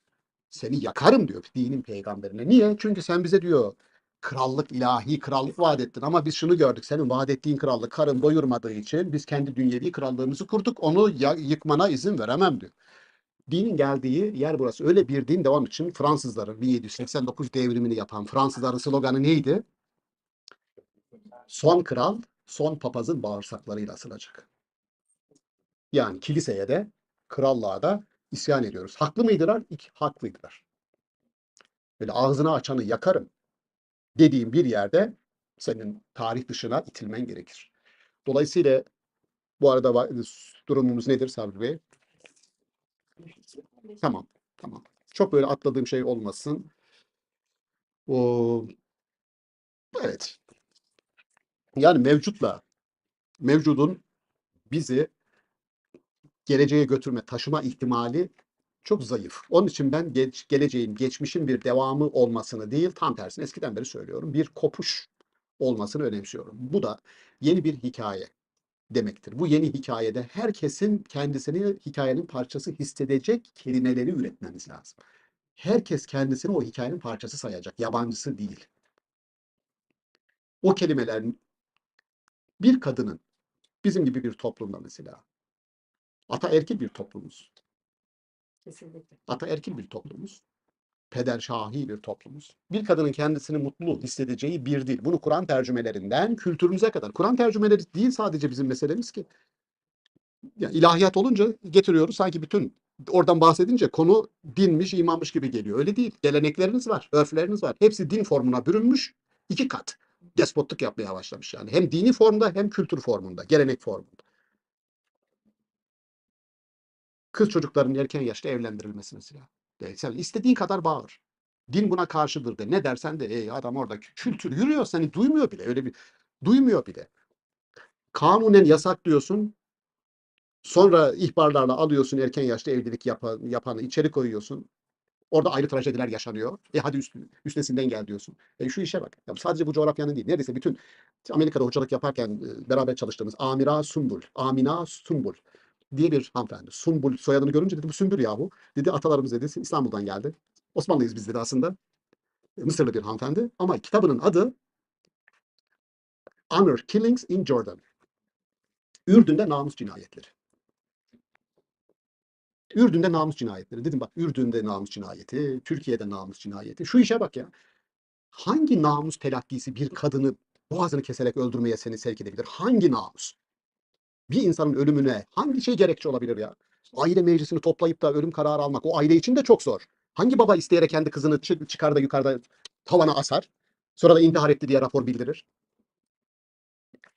seni yakarım diyor dinin peygamberine. Niye? Çünkü sen bize diyor krallık, ilahi krallık vaat ettin ama biz şunu gördük. Senin vaat ettiğin krallık karın doyurmadığı için biz kendi dünyevi krallığımızı kurduk. Onu yıkmana izin veremem diyor. Dinin geldiği yer burası. Öyle bir din devam için Fransızların 1789 devrimini yapan Fransızların sloganı neydi? Son kral, son papazın bağırsaklarıyla asılacak. Yani kiliseye de, krallığa da isyan ediyoruz. Haklı mıydılar? Haklıydılar. Böyle ağzını açanı yakarım dediğim bir yerde senin tarih dışına itilmen gerekir. Dolayısıyla bu arada durumumuz nedir Sabri Bey? Tamam, tamam. Çok böyle atladığım şey olmasın. O, evet. Yani mevcudun bizi geleceğe götürme, taşıma ihtimali çok zayıf. Onun için ben geleceğin, geçmişin bir devamı olmasını değil, tam tersine eskiden beri söylüyorum, bir kopuş olmasını önemsiyorum. Bu da yeni bir hikaye demektir. Bu yeni hikayede herkesin kendisini hikayenin parçası hissedecek kelimeleri üretmemiz lazım. Herkes kendisini o hikayenin parçası sayacak, yabancısı değil. O kelimeler bir kadının bizim gibi bir toplumda mesela ataerkil bir toplumuz. Kesinlikle. Ataerkil bir toplumuz. Pederşahi bir toplumuz. Bir kadının kendisini mutlu hissedeceği bir dil. Bunu Kur'an tercümelerinden kültürümüze kadar. Kur'an tercümeleri değil sadece bizim meselemiz ki. Ya ilahiyat olunca getiriyoruz sanki bütün oradan bahsedince konu dinmiş, imanmış gibi geliyor. Öyle değil. Gelenekleriniz var, örfleriniz var. Hepsi din formuna bürünmüş. İki kat despotluk yapmaya başlamış yani. Hem dini formda hem kültür formunda, gelenek formunda. Kız çocukların erken yaşta evlendirilmesi mesela. Sen istediğin kadar bağır. Din buna karşıdır de. Ne dersen de adam orada kültür yürüyor seni duymuyor bile. Öyle bir duymuyor bile. Kanunen yasaklıyorsun. Sonra ihbarlarla alıyorsun erken yaşta evlilik yapanı içeri koyuyorsun. Orada ayrı trajediler yaşanıyor. Hadi üstesinden gel diyorsun. Şu işe bak. Ya sadece bu coğrafyanın değil. Neredeyse bütün Amerika'da hocalık yaparken beraber çalıştığımız Amina Sumbul diye bir hanımefendi. Sumbul soyadını görünce dedi bu Sümbül yahu. Dedi atalarımız dedi İstanbul'dan geldi. Osmanlıyız biz dedi aslında. Mısırlı bir hanımefendi. Ama kitabının adı Honor Killings in Jordan. Ürdün'de namus cinayetleri. Ürdün'de namus cinayetleri. Dedim bak Ürdün'de namus cinayeti, Türkiye'de namus cinayeti. Şu işe bak ya. Hangi namus telakkisi bir kadını boğazını keserek öldürmeye seni sevk edebilir? Hangi namus? Bir insanın ölümüne hangi şey gerekçe olabilir ya? Aile meclisini toplayıp da ölüm kararı almak o aile için de çok zor. Hangi baba isteyerek kendi kızını çıkar da yukarıda tavana asar? Sonra da intihar etti diye rapor bildirir.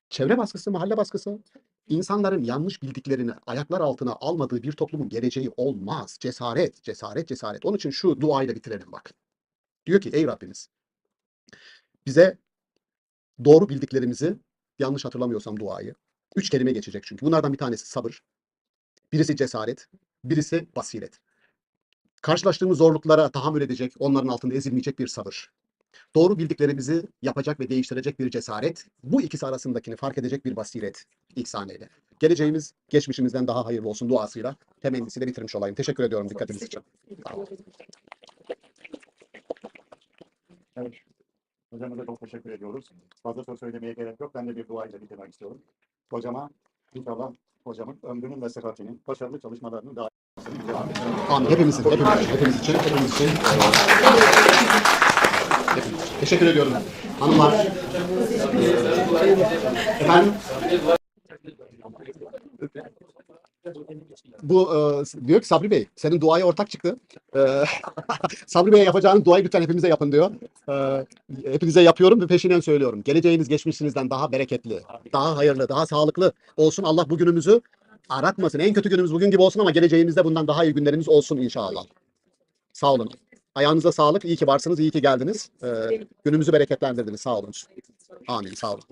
Çevre baskısı, mahalle baskısı. İnsanların yanlış bildiklerini ayaklar altına almadığı bir toplumun geleceği olmaz. Cesaret, cesaret, cesaret. Onun için şu duayla bitirelim bak. Diyor ki ey Rabbimiz bize doğru bildiklerimizi yanlış hatırlamıyorsam duayı. 3 kelime geçecek çünkü. Bunlardan bir tanesi sabır, birisi cesaret, birisi basiret. Karşılaştığımız zorluklara tahammül edecek, onların altında ezilmeyecek bir sabır. Doğru bildiklerimizi yapacak ve değiştirecek bir cesaret, bu ikisi arasındakini fark edecek bir basiret ihsan eyle. Geleceğimiz geçmişimizden daha hayırlı olsun duasıyla temennisiyle bitirmiş olayım. Teşekkür ediyorum dikkatiniz için. Evet. Hocamıza çok teşekkür ediyoruz. Fazla söz söylemeye gerek yok. Ben de bir duayla bitirmek istiyorum. Hocama inşallah hocamın ömrünün ve sıhhatinin, başarılı çalışmalarının daha Amin. Hepimiz için. Teşekkür ediyorum. Hanımlar. Efendim? Bu diyor ki Sabri Bey, senin duaya ortak çıktı. Sabri Bey'e yapacağınız duayı lütfen hepimize yapın diyor. Hepinize yapıyorum ve peşinden söylüyorum. Geleceğiniz geçmişinizden daha bereketli, daha hayırlı, daha sağlıklı olsun. Allah bugünümüzü aratmasın. En kötü günümüz bugün gibi olsun ama geleceğimizde bundan daha iyi günlerimiz olsun inşallah. Sağ olun. Ayağınıza sağlık. İyi ki varsınız. İyi ki geldiniz. Günümüzü bereketlendirdiniz. Sağ olun. Amin. Sağ olun.